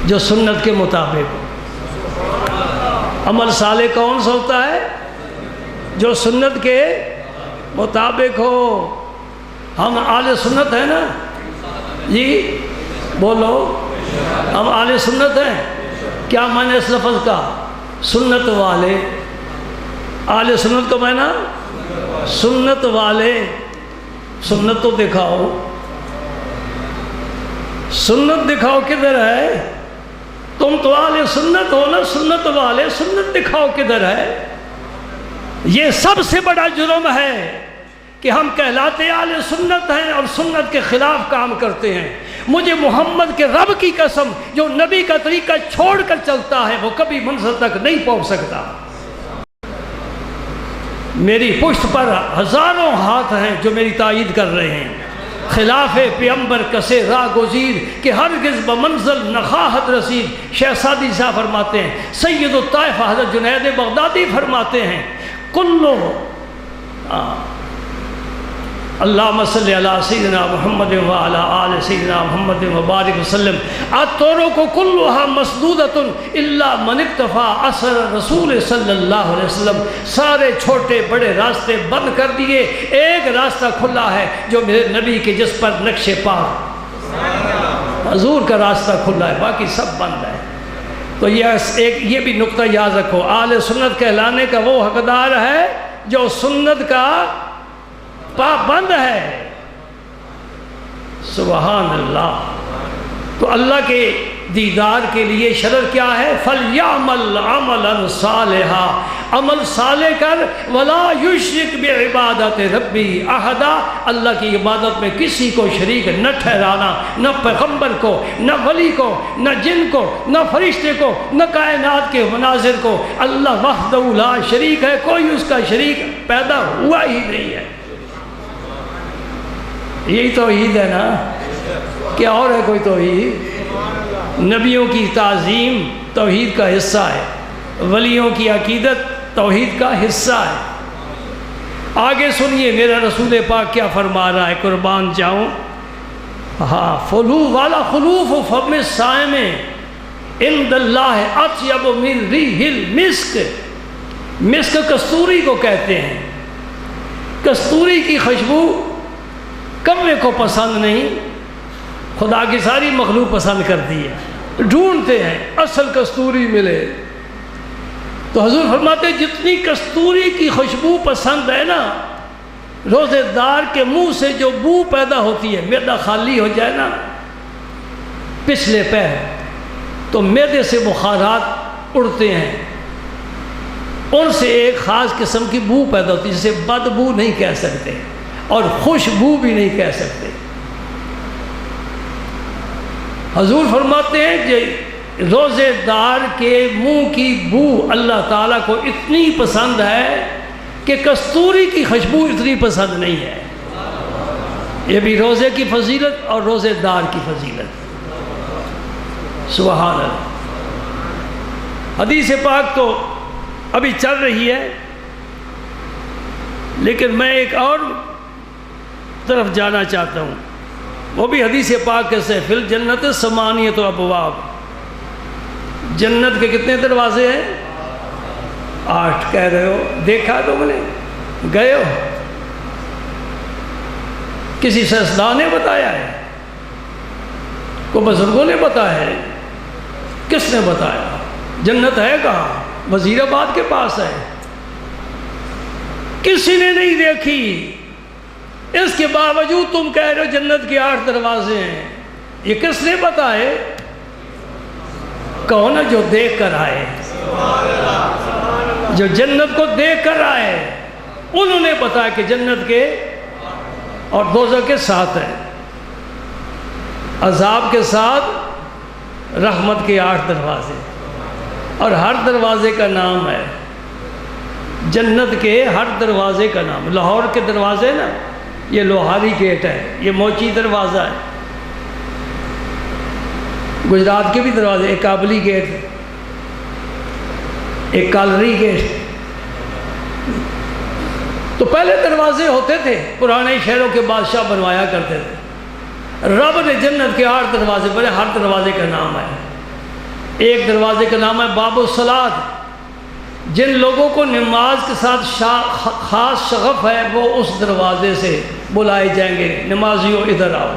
جو سنت کے مطابق ہو۔ عمل صالح کون سا ہوتا ہے؟ جو سنت کے مطابق ہو۔ ہم اہل سنت ہیں نا جی، بولو ہم اہل سنت ہیں۔ کیا معنی اس لفظ کا؟ سنت والے۔ اہل سنت کو معنی سنت والے۔ سنت تو دکھاؤ، سنت دکھاؤ کدھر ہے؟ تم تو اہل سنت ہو نا، سنت والے، سنت دکھاؤ کدھر ہے؟ یہ سب سے بڑا جرم ہے کہ ہم کہلاتے اہل سنت ہیں اور سنت کے خلاف کام کرتے ہیں۔ مجھے محمد کے رب کی قسم، جو نبی کا طریقہ چھوڑ کر چلتا ہے وہ کبھی منزل تک نہیں پہنچ سکتا۔ میری پشت پر ہزاروں ہاتھ ہیں جو میری تائید کر رہے ہیں۔ خلاف پیغمبر کسے راہ گزیر کہ ہرگز بمنزل نخواہت رسید۔ شیخ سعدی صاحب فرماتے ہیں، سید الطائفہ حضرت جنید بغدادی فرماتے ہیں، کلو اللہم صلی علی سیدنا محمد وعلی آل سیدنا محمد وبارک وسلم، الطرق کلها مسدودۃ الا من اقتفى اثر رسول صلی اللہ علیہ وسلم۔ سارے چھوٹے بڑے راستے بند کر دیے، ایک راستہ کھلا ہے جو میرے نبی کے جس پر نقش پا حضور کا راستہ کھلا ہے، باقی سب بند ہے۔ تو یہ بھی نقطہ یاد رکھو، اہل سنت کہلانے کا وہ حقدار ہے جو سنت کا پابند ہے۔ سبحان اللہ۔ تو اللہ کے دیدار کے لیے شرط کیا ہے؟ فَلْيَعْمَلْ عَمَلًا صَالِحًا، عمل صالح کر، وَلَا يُشْرِكْ بِعِبَادَةِ رَبِّهِ أَحَدًا، اللہ کی عبادت میں کسی کو شریک نہ ٹھہرانا، نہ پیغمبر کو، نہ ولی کو، نہ جن کو، نہ فرشتے کو، نہ کائنات کے مناظر کو۔ اللہ وحدہ لا شریک ہے، کوئی اس کا شریک پیدا ہوا ہی نہیں ہے۔ یہی توحید ہے نا، کیا اور ہے کوئی توحید؟ نبیوں کی تعظیم توحید کا حصہ ہے، ولیوں کی عقیدت توحید کا حصہ ہے۔ آگے سنیے میرا رسول پاک کیا فرما رہا ہے، قربان جاؤں۔ ہاں، فلو والا خلوف فم الصائم عند اللہ اطیب من ریح المسک۔ مسک کستوری کو کہتے ہیں۔ کستوری کی خوشبو کوے کو پسند نہیں، خدا کی ساری مخلوق پسند کرتی ہے، ڈھونڈتے ہیں اصل کستوری ملے۔ تو حضور فرماتے ہیں جتنی کستوری کی خوشبو پسند ہے نا، روزے دار کے منہ سے جو بو پیدا ہوتی ہے، معدہ خالی ہو جائے نا پچھلے پیر، تو معدے سے بخارات اڑتے ہیں، ان سے ایک خاص قسم کی بو پیدا ہوتی ہے، جسے بدبو نہیں کہہ سکتے اور خوشبو بھی نہیں کہہ سکتے۔ حضور فرماتے ہیں کہ روزے دار کے منہ کی بو اللہ تعالیٰ کو اتنی پسند ہے کہ کستوری کی خوشبو اتنی پسند نہیں ہے۔ یہ بھی روزے کی فضیلت اور روزے دار کی فضیلت۔ سبحان اللہ۔ حدیث پاک تو ابھی چل رہی ہے، لیکن میں ایک اور طرف جانا چاہتا ہوں، وہ بھی حدیث پاک سے، فی الجنت ثمانیۃ ابواب، جنت کے کتنے دروازے ہیں؟ 8 کہہ رہے ہو، دیکھا تم نے؟ گئے ہو؟ کسی سیاستدان نے بتایا ہے؟ کوئی بزرگوں نے بتایا ہے؟ کس نے بتایا؟ جنت ہے کہاں؟ وزیر آباد کے پاس ہے، کسی نے نہیں دیکھی، اس کے باوجود تم کہہ رہے ہو جنت کے 8 دروازے ہیں۔ یہ کس نے بتائے؟ کون ہے؟ جو دیکھ کر آئے، جو جنت کو دیکھ کر آئے، انہوں نے بتایا کہ جنت کے اور دوزخ کے ساتھ ہے، عذاب کے ساتھ، رحمت کے 8 دروازے، اور ہر دروازے کا نام ہے، جنت کے ہر دروازے کا نام۔ لاہور کے دروازے نا، یہ لوہاری گیٹ ہے، یہ موچی دروازہ ہے۔ گجرات کے بھی دروازے، ایک کابلی گیٹ، ایک کالری گیٹ۔ تو پہلے دروازے ہوتے تھے، پرانے شہروں کے بادشاہ بنوایا کرتے تھے۔ رب نے جنت کے 8 دروازے بنے، ہر دروازے کا نام ہے۔ ایک دروازے کا نام ہے باب الصلاۃ، جن لوگوں کو نماز کے ساتھ خاص شغف ہے وہ اس دروازے سے بلائے جائیں گے، نمازیوں ادھر آؤ۔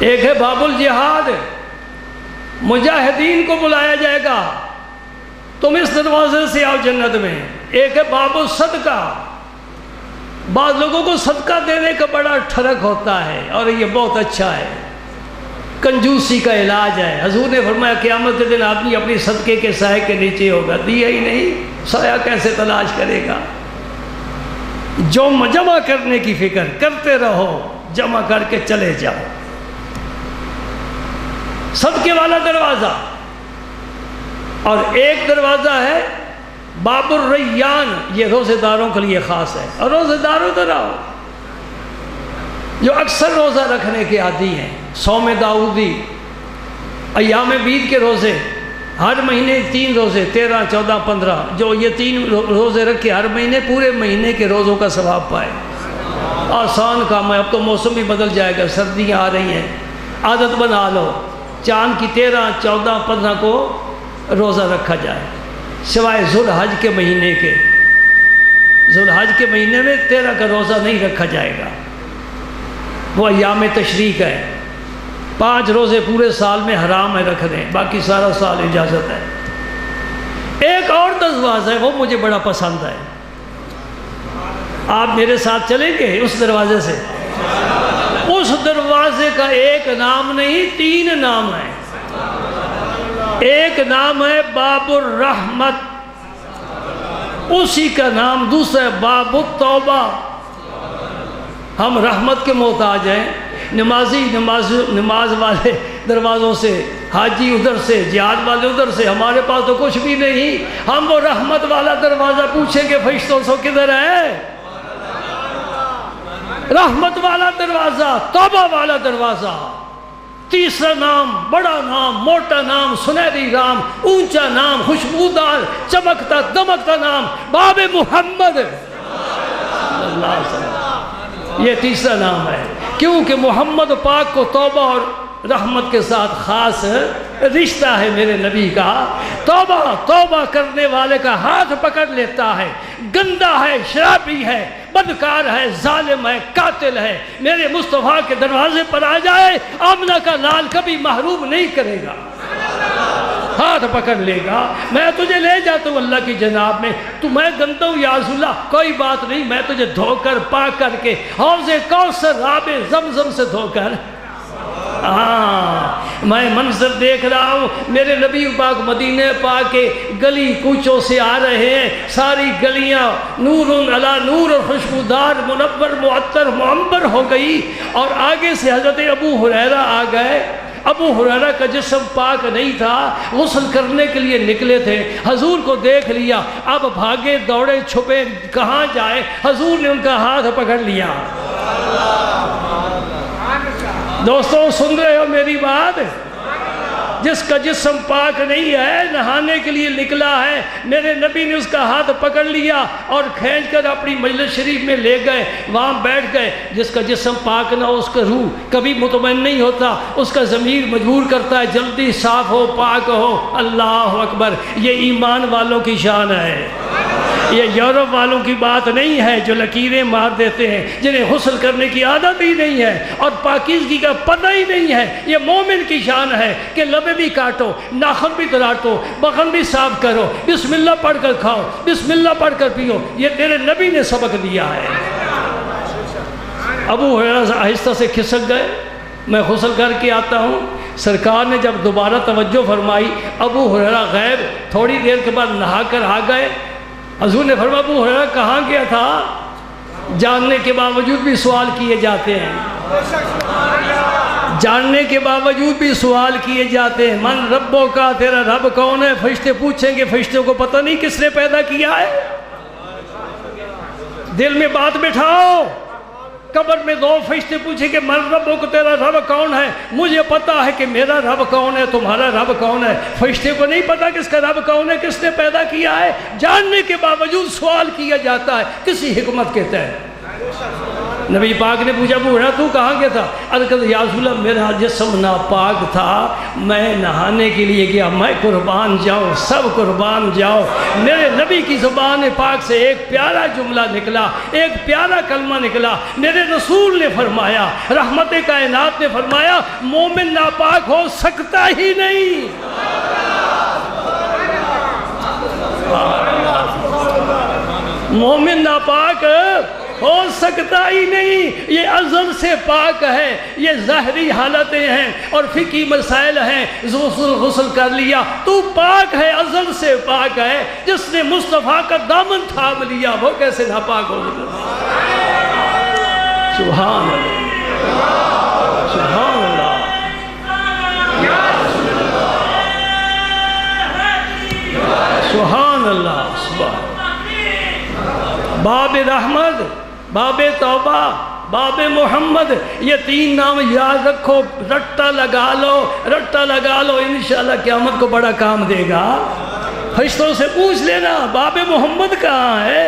ایک ہے باب الجہاد، مجاہدین کو بلایا جائے گا، تم اس دروازے سے آؤ جنت میں۔ ایک ہے باب الصدقہ، بعض لوگوں کو صدقہ دینے کا بڑا ٹھڑک ہوتا ہے اور یہ بہت اچھا ہے، کنجوسی کا علاج ہے۔ حضور نے فرمایا قیامت کے دن آدمی اپنی صدقے کے سائے کے نیچے ہوگا، دیا ہی نہیں سایہ کیسے تلاش کرے گا؟ جو جمع کرنے کی فکر کرتے رہو، جمع کر کے چلے جاؤ۔ صدقے والا دروازہ۔ اور ایک دروازہ ہے باب الریان، یہ روزے داروں کے لیے خاص ہے، اور روزے داروں ادھر آؤ جو اکثر روزہ رکھنے کے عادی ہیں۔ صوم داؤدی، ایام بیت کے روزے، ہر مہینے 3 روزے 13، 14، 15، جو یہ 3 روزے رکھے ہر مہینے پورے مہینے کے روزوں کا ثواب پائے۔ آسان کام ہے، اب تو موسم بھی بدل جائے گا، سردیاں آ رہی ہیں، عادت بنا لو چاند کی 13، 14، 15 کو روزہ رکھا جائے، سوائے ذوالحج کے مہینے کے۔ ذوالحج کے مہینے میں 13 کا روزہ نہیں رکھا جائے گا، وہ ایام تشریق ہے۔ 5 روزے پورے سال میں حرام ہے رکھنے، باقی سارا سال اجازت ہے۔ ایک اور دروازہ ہے، وہ مجھے بڑا پسند ہے، آپ میرے ساتھ چلیں گے اس دروازے سے؟ اس دروازے کا ایک نام نہیں 3 نام ہیں۔ ایک نام ہے باب الرحمت، اسی کا نام دوسرا ہے باب التوبہ۔ ہم رحمت کے محتاج ہیں، نماز والے دروازوں سے، حاجی ادھر سے، جہاد والے ادھر سے، ہمارے پاس تو کچھ بھی نہیں۔ ہم وہ رحمت والا دروازہ پوچھیں گے فرشتوں سے کدھر ہے؟ رحمت والا دروازہ، توبہ والا دروازہ۔ تیسرا نام، بڑا نام، موٹا نام، سنہری نام، اونچا نام، خوشبودار، چمکتا دمکتا نام، باب محمد صلی اللہ علیہ وسلم۔ یہ تیسرا نام ہے، کیونکہ محمد پاک کو توبہ اور رحمت کے ساتھ خاص رشتہ ہے میرے نبی کا۔ توبہ کرنے والے کا ہاتھ پکڑ لیتا ہے، گندا ہے، شرابی ہے، بدکار ہے، ظالم ہے، قاتل ہے، میرے مصطفیٰ کے دروازے پر آ جائے، آمنہ کا لال کبھی محروم نہیں کرے گا، ہاتھ پکڑ لے گا، میں تجھے لے جاتا ہوں اللہ کی جناب میں، تو میں گندا ہوں یا رسول اللہ، کوئی بات نہیں، میں تجھے دھو کر پاک کر کے حوض کوثر آب زمزم سے دھو کر، میں منظر دیکھ رہا ہوں، میرے نبی پاک مدینہ پاک کے گلی کوچوں سے آ رہے ہیں، ساری گلیاں نور علی نور اور خوشبودار، منور، معطر، معمبر ہو گئی، اور آگے سے حضرت ابو ہریرہ آ گئے۔ ابو ہریرہ کا جسم پاک نہیں تھا، غسل کرنے کے لیے نکلے تھے، حضور کو دیکھ لیا، اب بھاگے دوڑے چھپے کہاں جائے، حضور نے ان کا ہاتھ پکڑ لیا۔ دوستوں سن رہے ہو میری بات؟ جس کا جسم پاک نہیں ہے، نہانے کے لیے نکلا ہے، میرے نبی نے اس کا ہاتھ پکڑ لیا اور کھینچ کر اپنی مجلس شریف میں لے گئے، وہاں بیٹھ گئے۔ جس کا جسم پاک نہ ہو اس کا روح کبھی مطمئن نہیں ہوتا، اس کا ضمیر مجبور کرتا ہے جلدی صاف ہو، پاک ہو۔ اللہ اکبر، یہ ایمان والوں کی شان ہے، یہ یورپ والوں کی بات نہیں ہے جو لکیریں مار دیتے ہیں، جنہیں غسل کرنے کی عادت ہی نہیں ہے اور پاکیزگی کا پتہ ہی نہیں ہے۔ یہ مومن کی شان ہے کہ لبیں بھی کاٹو، ناخن بھی دراٹو، بخن بھی صاف کرو، بسم اللہ پڑھ کر کھاؤ، بسم اللہ پڑھ کر پیو، یہ تیرے نبی نے سبق دیا ہے۔ ابو ہریرہ آہستہ سے کھسک گئے، میں غسل کر کے آتا ہوں۔ سرکار نے جب دوبارہ توجہ فرمائی، ابو ہریرہ غائب، تھوڑی دیر کے بعد نہا کر آ گئے۔ حضور نے فرمایا ابو ہریرہ کہاں گیا تھا؟ جاننے کے باوجود بھی سوال کیے جاتے ہیں، جاننے کے باوجود بھی سوال کیے جاتے ہیں۔ من ربوں کا، تیرا رب کون ہے؟ فرشتے پوچھیں گے، فرشتوں کو پتہ نہیں کس نے پیدا کیا ہے؟ دل میں بات بٹھاؤ۔ قبر میں 2 فرشتے پوچھیں کہ من ربوں کو، تیرا رب کون ہے؟ مجھے پتا ہے کہ میرا رب کون ہے، تمہارا رب کون ہے، فرشتے کو نہیں پتا کس کا رب کون ہے، کس نے پیدا کیا ہے۔ جاننے کے باوجود سوال کیا جاتا ہے کسی حکمت کے تحت۔ نبی پاک نے پوچھا ابو ہریرہ تو کہاں گیا تھا؟ عرض کرتا یا رسول اللہ میرا جسم ناپاک تھا، میں نہانے کے لیے گیا، میں قربان جاؤں، سب قربان جاؤ۔ میرے نبی کی زبان پاک سے ایک پیارا جملہ نکلا، ایک پیارا کلمہ نکلا۔ میرے رسول نے فرمایا، رحمت کائنات نے فرمایا مومن ناپاک ہو سکتا ہی نہیں۔ مومن ناپاک ہو سکتا ہی نہیں، یہ ازل سے پاک ہے، یہ ظاہری حالتیں ہیں اور فقہی مسائل ہیں۔ غسل کر لیا تو پاک ہے، ازل سے پاک ہے۔ جس نے مصطفیٰ کا دامن تھام لیا وہ کیسے ناپاک ہو سکتا؟ سبحان اللہ، سبحان اللہ، سبحان اللہ، سبحان۔ باب رحمت، باب توبہ، باب محمد، یہ تین نام یاد رکھو، رٹا لگا لو، رٹا لگا لو، انشاءاللہ قیامت کو بڑا کام دے گا۔ فرشتوں سے پوچھ لینا باب محمد کہاں ہے؟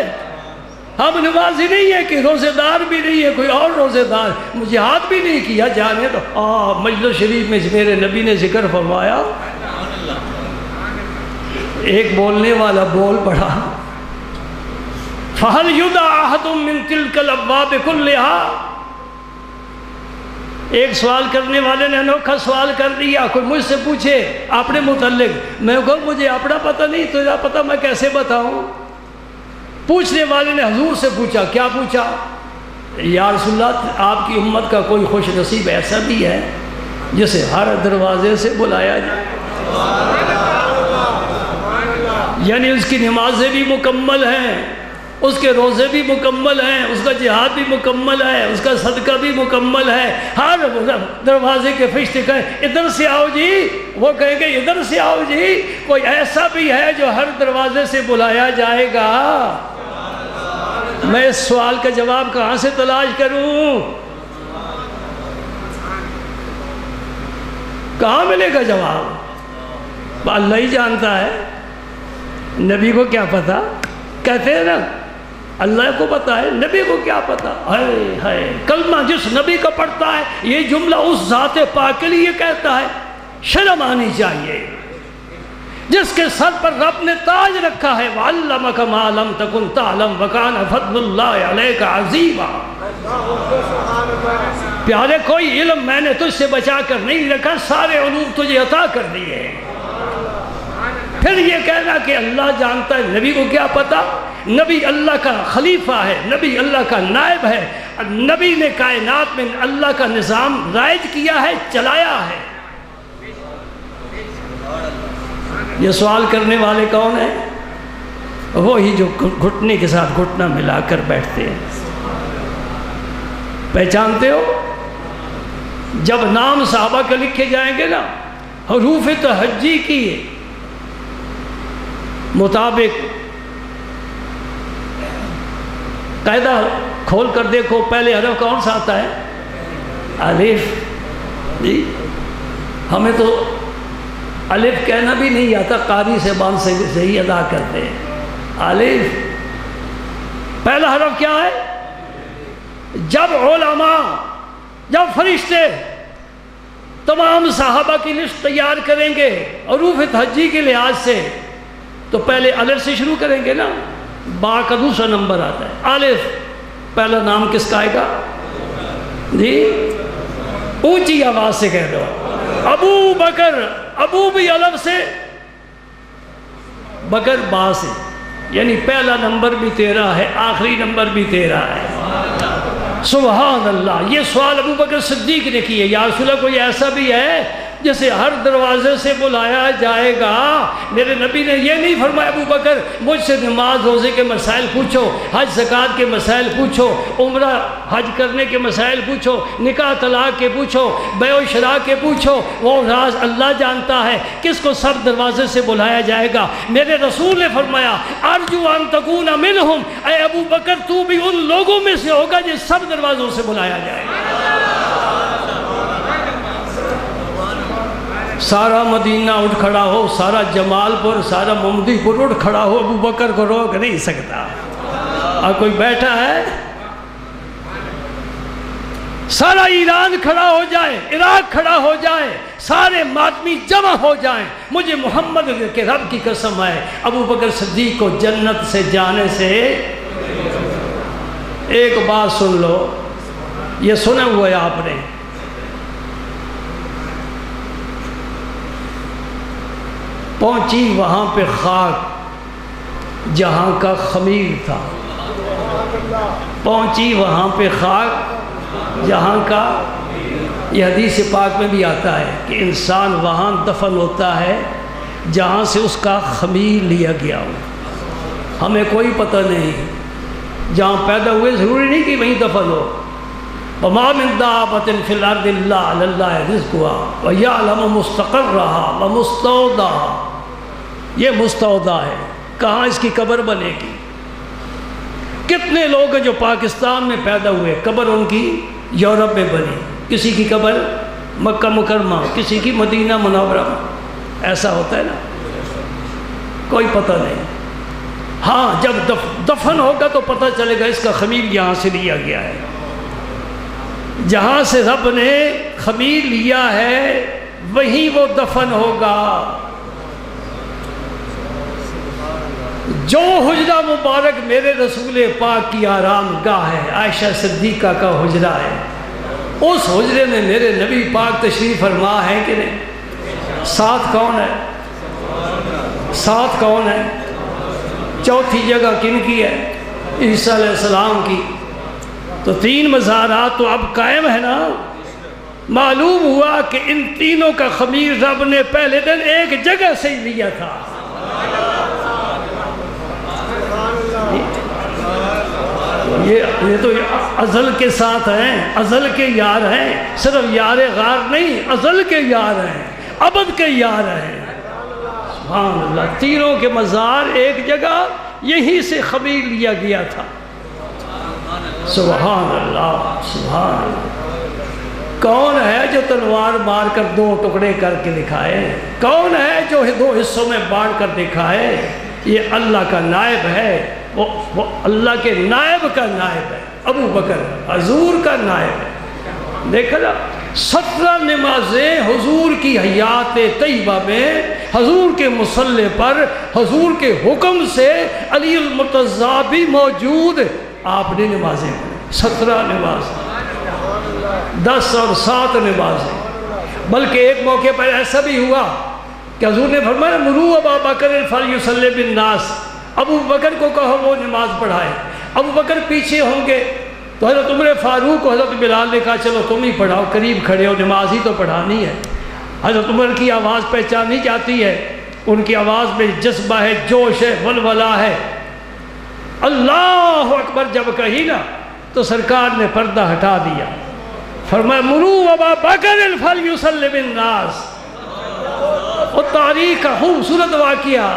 ہم نمازی نہیں ہے کہ روزے دار بھی نہیں ہے کوئی اور روزے دار، جہاد بھی نہیں کیا، جانے تو مجلس شریف میں میرے نبی نے ذکر فرمایا، ایک بولنے والا بول پڑا، فَهَلْ يُدْعَى أَحَدٌ مِّن تِلْكَ الْأَبْوَابِ كُلِّهَا۔ ایک سوال کرنے والے نے انوکھا سوال کر دیا، کوئی مجھ سے پوچھے اپنے متعلق، میں کہوں مجھے اپنا پتہ نہیں، تجھے پتہ میں کیسے بتاؤں؟ پوچھنے والے نے حضور سے پوچھا، کیا پوچھا؟ یا رسول اللہ آپ کی امت کا کوئی خوش نصیب ایسا بھی ہے جسے ہر دروازے سے بلایا جائے، یعنی اس کی نمازیں بھی مکمل ہیں، اس کے روزے بھی مکمل ہیں، اس کا جہاد بھی مکمل ہے، اس کا صدقہ بھی مکمل ہے، ہر دروازے کے فرشتے کہیں ادھر سے آؤ جی، وہ کہیں گے ادھر سے آؤ جی۔ کوئی ایسا بھی ہے جو ہر دروازے سے بلایا جائے گا؟ میں اس سوال کا جواب کہاں سے تلاش کروں؟ کہاں ملے گا جواب؟ اللہ ہی جانتا ہے، نبی کو کیا پتا؟ کہتے ہیں نا اللہ کو پتا ہے، نبی کو کیا پتا؟ ہائے ہائے، کلمہ جس نبی کا پڑھتا ہے یہ جملہ اس ذات پاک کے لیے کہتا ہے، شرم آنی چاہیے۔ جس کے سر پر رب نے تاج رکھا ہے، وَعَلَّمَكَ مَا لَمْ تَكُنْ تَعْلَمْ وَكَانَ فَضْلُ اللَّهِ عَلَيْكَ عَظِيمًا۔ پیارے کوئی علم میں نے تجھ سے بچا کر نہیں رکھا، سارے علوم تجھے عطا کر دیے۔ پھر یہ کہنا کہ اللہ جانتا ہے، نبی کو کیا پتا؟ نبی اللہ کا خلیفہ ہے، نبی اللہ کا نائب ہے، نبی نے کائنات میں اللہ کا نظام رائج کیا ہے، چلایا ہے۔ یہ سوال کرنے والے کون ہیں؟ وہی جو گھٹنے کے ساتھ گھٹنا ملا کر بیٹھتے ہیں۔ پہچانتے ہو؟ جب نام صحابہ کے لکھے جائیں گے نا، حروف تہجی کی مطابق قاعدہ کھول کر دیکھو، پہلے حرف کون سا آتا ہے؟ الف۔ جی ہمیں تو الف کہنا بھی نہیں آتا، قاری سے بان سے صحیح ادا کرتے ہیں۔ الف پہلا حرف کیا ہے؟ جب علماء، جب فرشتے تمام صحابہ کی لسٹ تیار کریں گے حروف تہجی کے لحاظ سے، تو پہلے الف سے شروع کریں گے نا، با کا دوسرا نمبر آتا ہے الف۔ پہلا نام کس کا آئے گا؟ جی اونچی آواز سے کہہ دو، ابو بکر۔ ابو بھی الف سے، بکر با سے، یعنی پہلا نمبر بھی تیرا ہے، آخری نمبر بھی تیرا ہے۔ سبحان اللہ۔ یہ سوال ابو بکر صدیق نے کیے، یا رسول اللہ کوئی ایسا بھی ہے جسے ہر دروازے سے بلایا جائے گا؟ میرے نبی نے یہ نہیں فرمایا ابو بکر مجھ سے نماز روزے کے مسائل پوچھو، حج زکوٰۃ کے مسائل پوچھو، عمرہ حج کرنے کے مسائل پوچھو، نکاح طلاق کے پوچھو، بیع و شراء کے پوچھو، وہ راز اللہ جانتا ہے، کس کو سب دروازے سے بلایا جائے گا؟ میرے رسول نے فرمایا ارجو ان تکون منہم، اے ابو بکر تو بھی ان لوگوں میں سے ہوگا جس سب دروازوں سے بلایا جائے گا۔ سارا مدینہ اٹھ کھڑا ہو، سارا جمال پور، سارا محمدی پور اٹھ کھڑا ہو، ابو بکر کو روک نہیں سکتا۔ اور کوئی بیٹھا ہے سارا ایران کھڑا ہو جائے، عراق کھڑا ہو جائے، سارے ماتمی جمع ہو جائیں، مجھے محمد کے رب کی قسم ہے ابو بکر صدیق کو جنت سے جانے سے ایک بات سن لو، یہ سنا ہوا ہے آپ نے، پہنچی وہاں پہ خاک جہاں کا خمیر تھا، پہنچی وہاں پہ خاک جہاں کا، یہ حدیث پاک میں بھی آتا ہے کہ انسان وہاں دفن ہوتا ہے جہاں سے اس کا خمیر لیا گیا ہو، ہمیں کوئی پتہ نہیں، جہاں پیدا ہوئے ضروری نہیں کہ وہیں دفن ہو۔ وَمَا مِن دَابَّةٍ فِي الْأَرْضِ إِلَّا عَلَى اللَّهِ رِزْقُهَا وَيَعْلَمُ مُسْتَقَرَّهَا وَمُسْتَوْدَعَهَا، یہ مستودع ہے، کہاں اس کی قبر بنے گی۔ کتنے لوگ ہیں جو پاکستان میں پیدا ہوئے، قبر ان کی یورپ میں بنی، کسی کی قبر مکہ مکرمہ، کسی کی مدینہ منورہ میں، ایسا ہوتا ہے نا، کوئی پتہ نہیں۔ ہاں جب دفن ہوگا تو پتہ چلے گا اس کا خمیر یہاں سے لیا گیا ہے، جہاں سے رب نے خمیر لیا ہے وہیں وہ دفن ہوگا۔ جو حجرہ مبارک میرے رسول پاک کی آرام گاہ ہے، عائشہ صدیقہ کا حجرہ ہے، اس حجرے میں میرے نبی پاک تشریف فرما ہے کہ نہیں؟ ساتھ کون ہے؟ ساتھ کون ہے؟ چوتھی جگہ کن کی ہے؟ عیسیٰ علیہ السلام کی۔ تو تین مزارات تو اب قائم ہے نا۔ معلوم ہوا کہ ان تینوں کا خمیر رب نے پہلے دن ایک جگہ سے ہی لیا تھا۔ یہ تو ازل کے ساتھ ہیں، ازل کے یار ہیں، صرف یار غار نہیں، ازل کے یار ہیں، ابد کے یار ہیں۔ سبحان اللہ، تینوں کے مزار ایک جگہ، یہی سے خمیر لیا گیا تھا۔ سبحان اللہ، سبحان اللہ۔ کون ہے جو تلوار مار کر دو ٹکڑے کر کے دکھائے؟ کون ہے جو دو حصوں میں بانٹ کر دکھائے؟ یہ اللہ کا نائب ہے، وہ اللہ کے نائب کا نائب ہے، ابو بکر حضور کا نائب ہے۔ دیکھا نا، 17 نمازیں حضور کی حیات طیبہ میں، حضور کے مصلی پر حضور کے حکم سے علی المرتضیٰ بھی موجود، آپ نے نمازیں 17 نماز، 10 اور 7 نمازیں۔ بلکہ ایک موقع پر ایسا بھی ہوا کہ حضور نے فرمایا مروا ابا بکر فلیصلی بالناس، ابو بکر کو کہو وہ نماز پڑھائے۔ ابو بکر پیچھے ہوں گے تو حضرت عمر فاروق کو حضرت بلال نے کہا چلو تم ہی پڑھاؤ، قریب کھڑے ہو، نماز ہی تو پڑھانی ہے۔ حضرت عمر کی آواز پہچانی جاتی ہے، ان کی آواز میں جذبہ ہے، جوش ہے، ولولہ ہے۔ اللہ اکبر جب کہی نا تو سرکار نے پردہ ہٹا دیا، فرمایا مروا ابا بکر فلیصلی بالناس۔ اور تاریخ کا خوبصورت واقعہ،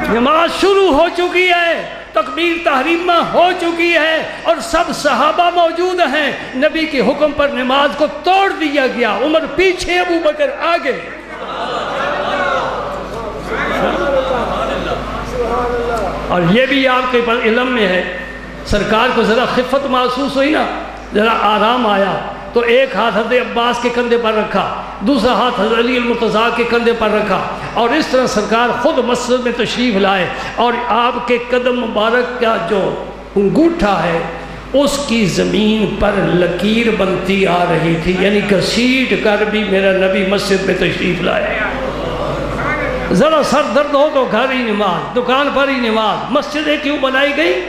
نماز شروع ہو چکی ہے، تکبیر تحریمہ ہو چکی ہے اور سب صحابہ موجود ہیں، نبی کے حکم پر نماز کو توڑ دیا گیا، عمر پیچھے، ابو بکر آگے۔ اور یہ بھی آپ کے علم میں ہے، سرکار کو ذرا خفت محسوس ہوئی نا، ذرا آرام آیا تو ایک ہاتھ حضرت عباس کے کندھے پر رکھا، دوسرا ہاتھ حضرت علی المرتضیٰ کے کندھے پر رکھا، اور اس طرح سرکار خود مسجد میں تشریف لائے، اور آپ کے قدم مبارک کا جو انگوٹھا ہے اس کی زمین پر لکیر بنتی آ رہی تھی، یعنی گھسیٹ کر بھی میرا نبی مسجد میں تشریف لائے۔ ذرا سر درد ہو تو گھر ہی نماز، دکان پر ہی نماز، مسجدیں کیوں بنائی گئی؟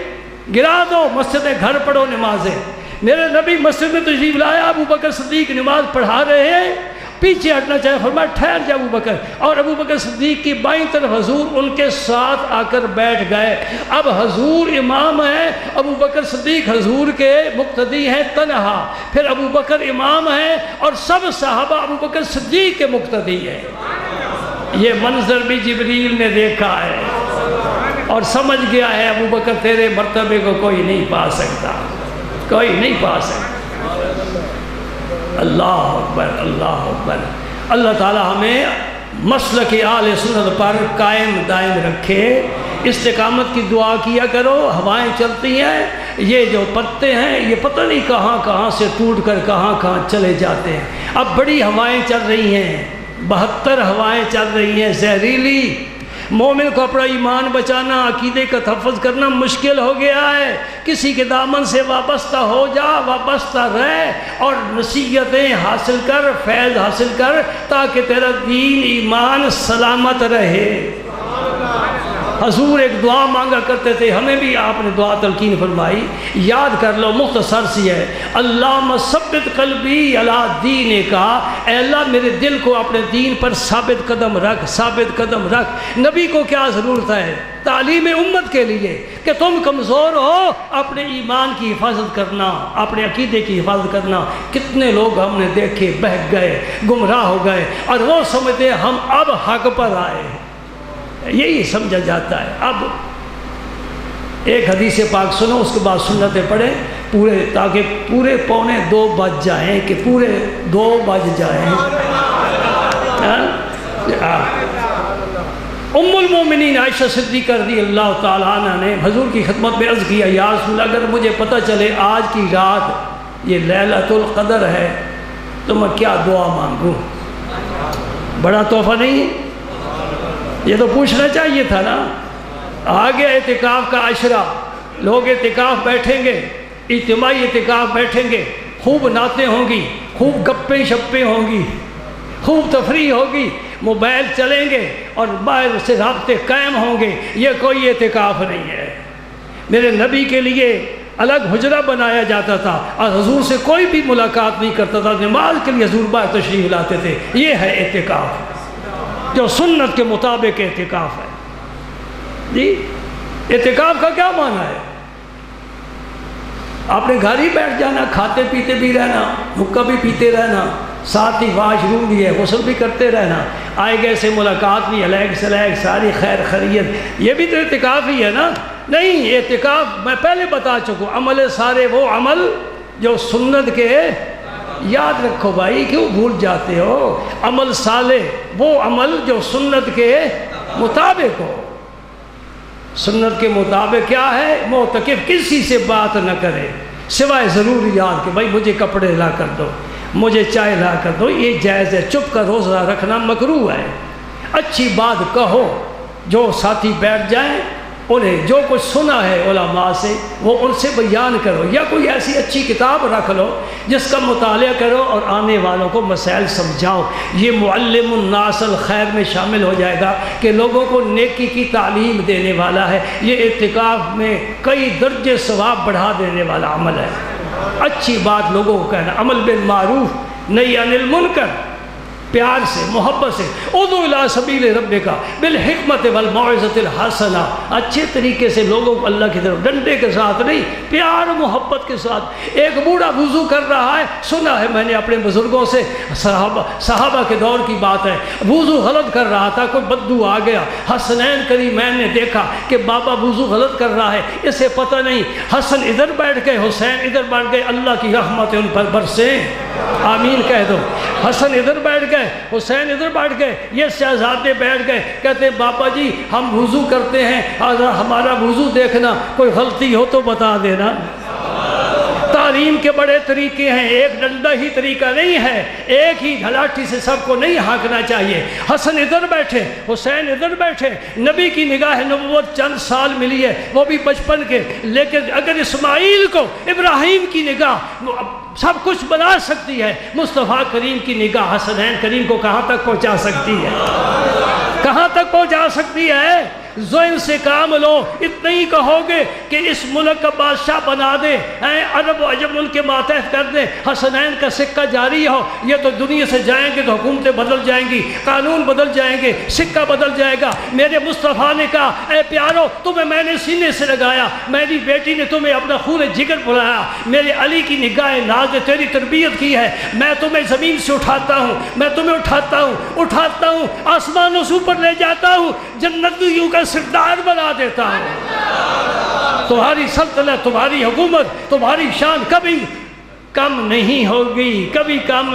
گرا دو مسجدیں، گھر پڑھو نمازیں۔ میرے نبی مسجد میں تشریف لایا، ابو بکر صدیق نماز پڑھا رہے ہیں، پیچھے ہٹنا چاہے، فرمایا ٹھہر جا ابو بکر، اور ابو بکر صدیق کی بائیں طرف حضور ان کے ساتھ آ کر بیٹھ گئے۔ اب حضور امام ہیں، ابو بکر صدیق حضور کے مقتدی ہیں تنہا، پھر ابو بکر امام ہیں اور سب صحابہ ابو بکر صدیق کے مقتدی ہیں۔ یہ منظر بھی جبریل نے دیکھا ہے اور سمجھ گیا ہے ابو بکر تیرے مرتبے کو کوئی نہیں پا سکتا، کوئی نہیں پا سکتا۔ اللہ اکبر، اللہ اکبر۔ اللہ تعالی ہمیں مسلک آل سنت پر قائم دائم رکھے۔ استقامت کی دعا کیا کرو، ہوائیں چلتی ہیں یہ جو پتے ہیں یہ پتہ نہیں کہاں کہاں سے ٹوٹ کر کہاں کہاں چلے جاتے ہیں۔ اب بڑی ہوائیں چل رہی ہیں، 72 ہوائیں چل رہی ہیں زہریلی۔ مومن کو اپنا ایمان بچانا، عقیدے کا تحفظ کرنا مشکل ہو گیا ہے۔ کسی کے دامن سے وابستہ ہو جا، وابستہ رہ اور نصیحتیں حاصل کر، فیض حاصل کر، تاکہ تیرا دین ایمان سلامت رہے۔ حضور ایک دعا مانگا کرتے تھے، ہمیں بھی آپ نے دعا تلقین فرمائی، یاد کر لو، مختصر سی ہے۔ اللہم ثبت قلبی علی دینک، اے اللہ میرے دل کو اپنے دین پر ثابت قدم رکھ، ثابت قدم رکھ۔ نبی کو کیا ضرورت ہے؟ تعلیم امت کے لیے کہ تم کمزور ہو، اپنے ایمان کی حفاظت کرنا، اپنے عقیدے کی حفاظت کرنا۔ کتنے لوگ ہم نے دیکھے بہک گئے، گمراہ ہو گئے، اور وہ سمجھتے ہم اب حق پر آئے ہیں، یہی سمجھا جاتا ہے۔ اب ایک حدیث پاک سنو، اس کے بعد سنتیں پڑھیں پورے، تاکہ پورے 1:45 بج جائیں، کہ پورے 2 بج جائیں۔ ام المومنین عائشہ صدیقہ رضی اللہ تعالیٰ عنہ نے حضور کی خدمت میں عرض کیا، یا رسول اللہ اگر مجھے پتہ چلے آج کی رات یہ لیلۃ القدر ہے تو میں کیا دعا مانگوں؟ بڑا تحفہ نہیں ہے؟ یہ تو پوچھنا چاہیے تھا نا۔ آگے اعتکاف کا عشرہ، لوگ اعتکاف بیٹھیں گے، اجتماعی اعتکاف بیٹھیں گے، خوب نعتیں ہوں گی، خوب گپیں شپیں ہوں گی، خوب تفریح ہوگی، موبائل چلیں گے اور باہر سے رابطے قائم ہوں گے۔ یہ کوئی اعتکاف نہیں ہے۔ میرے نبی کے لیے الگ حجرہ بنایا جاتا تھا اور حضور سے کوئی بھی ملاقات نہیں کرتا تھا، نماز کے لیے حضور باہر تشریف لاتے تھے۔ یہ ہے اعتکاف، جو سنت کے مطابق اعتکاف ہے۔ جی اعتکاف کا کیا معنی ہے؟ اپنے گھر ہی بیٹھ جانا، کھاتے پیتے بھی رہنا، حقہ بھی پیتے رہنا، ساتھ ہی واش روم بھی ہے، غسل بھی کرتے رہنا، آئے گئے سے ملاقات بھی، علیک سلیک، ساری خیر خیریت، یہ بھی تو اعتکاف ہی ہے نا۔ نہیں، اعتکاف میں پہلے بتا چکا، عمل سارے وہ عمل جو سنت کے، یاد رکھو بھائی، کیوں بھول جاتے ہو؟ عمل صالح وہ عمل جو سنت کے مطابق ہو۔ سنت کے مطابق کیا ہے؟ معتکف کسی سے بات نہ کرے سوائے ضروریات کے، بھائی مجھے کپڑے لا کر دو، مجھے چائے لا کر دو، یہ جائز ہے۔ چپ کر روزہ رکھنا مکروہ ہے۔ اچھی بات کہو، جو ساتھی بیٹھ جائیں انہیں جو کچھ سنا ہے علماء سے وہ ان سے بیان کرو، یا کوئی ایسی اچھی کتاب رکھ لو جس کا مطالعہ کرو اور آنے والوں کو مسائل سمجھاؤ۔ یہ معلم الناس الخیر میں شامل ہو جائے گا کہ لوگوں کو نیکی کی تعلیم دینے والا ہے۔ یہ اعتکاف میں کئی درجے ثواب بڑھا دینے والا عمل ہے۔ اچھی بات لوگوں کو کہنا، عمل بالمعروف نہی عن المنکر، پیار سے، محبت سے، ادعو الی سبیل ربک بالحکمت والموعظۃ الحسنہ، اچھے طریقے سے لوگوں کو اللہ کی طرف، ڈنڈے کے ساتھ نہیں، پیار و محبت کے ساتھ۔ ایک بوڑھا وضو کر رہا ہے، سنا ہے میں نے اپنے بزرگوں سے، صحابہ کے دور کی بات ہے، وضو غلط کر رہا تھا، کوئی بدو آ گیا، حسنین کریمین نے دیکھا کہ بابا وضو غلط کر رہا ہے، اسے پتہ نہیں، حسن ادھر بیٹھ گئے، حسین ادھر بیٹھ گئے، اللہ کی رحمت ان پر برسیں، آمین کہہ دو۔ حسن ادھر بیٹھ گئے، حسین ادھر بیٹھ گئے، یہ شہزادے بیٹھ گئے، کہتے بابا جی ہم وضو کرتے ہیں، ہمارا وضو دیکھنا، کوئی غلطی ہو تو بتا دینا۔ تعلیم کے بڑے طریقے ہیں، ایک ڈنڈا ہی طریقہ نہیں ہے، ایک ہی لاٹھی سے سب کو نہیں ہانکنا چاہیے۔ حسن ادھر بیٹھے، حسین ادھر بیٹھے، نبی کی نگاہ نبوت چند سال ملی ہے، وہ بھی بچپن کے، لیکن اگر اسماعیل کو ابراہیم کی نگاہ سب کچھ بنا سکتی ہے، مصطفیٰ کریم کی نگاہ حسنین کریم کو کہاں تک پہنچا سکتی ہے؟ کہاں تک پہنچا سکتی ہے؟ ذہن سے کام لو، اتنا ہی کہو گے کہ اس ملک کا بادشاہ بنا دے، عرب و عجم ملک کے ماتحت کر دے، حسنین کا سکہ جاری ہو، یہ تو دنیا سے جائیں گے تو حکومتیں بدل جائیں گی، قانون بدل جائیں گے، سکہ بدل جائے گا۔ میرے مصطفیٰ نے کہا اے پیارو تمہیں میں نے سینے سے لگایا، میری بیٹی نے تمہیں اپنا خون جگر بلایا، میرے علی کی نگاہ ناز نے تیری تربیت کی ہے، میں تمہیں زمین سے اٹھاتا ہوں، میں تمہیں اٹھاتا ہوں، آسمانوں سے اوپر لے جاتا ہوں، جنتیوں کا سردار بنا دیتا ہوں۔ تمہاری سلطنت، تمہاری حکومت، تمہاری شان کبھی کم نہیں ہوگی، کبھی کم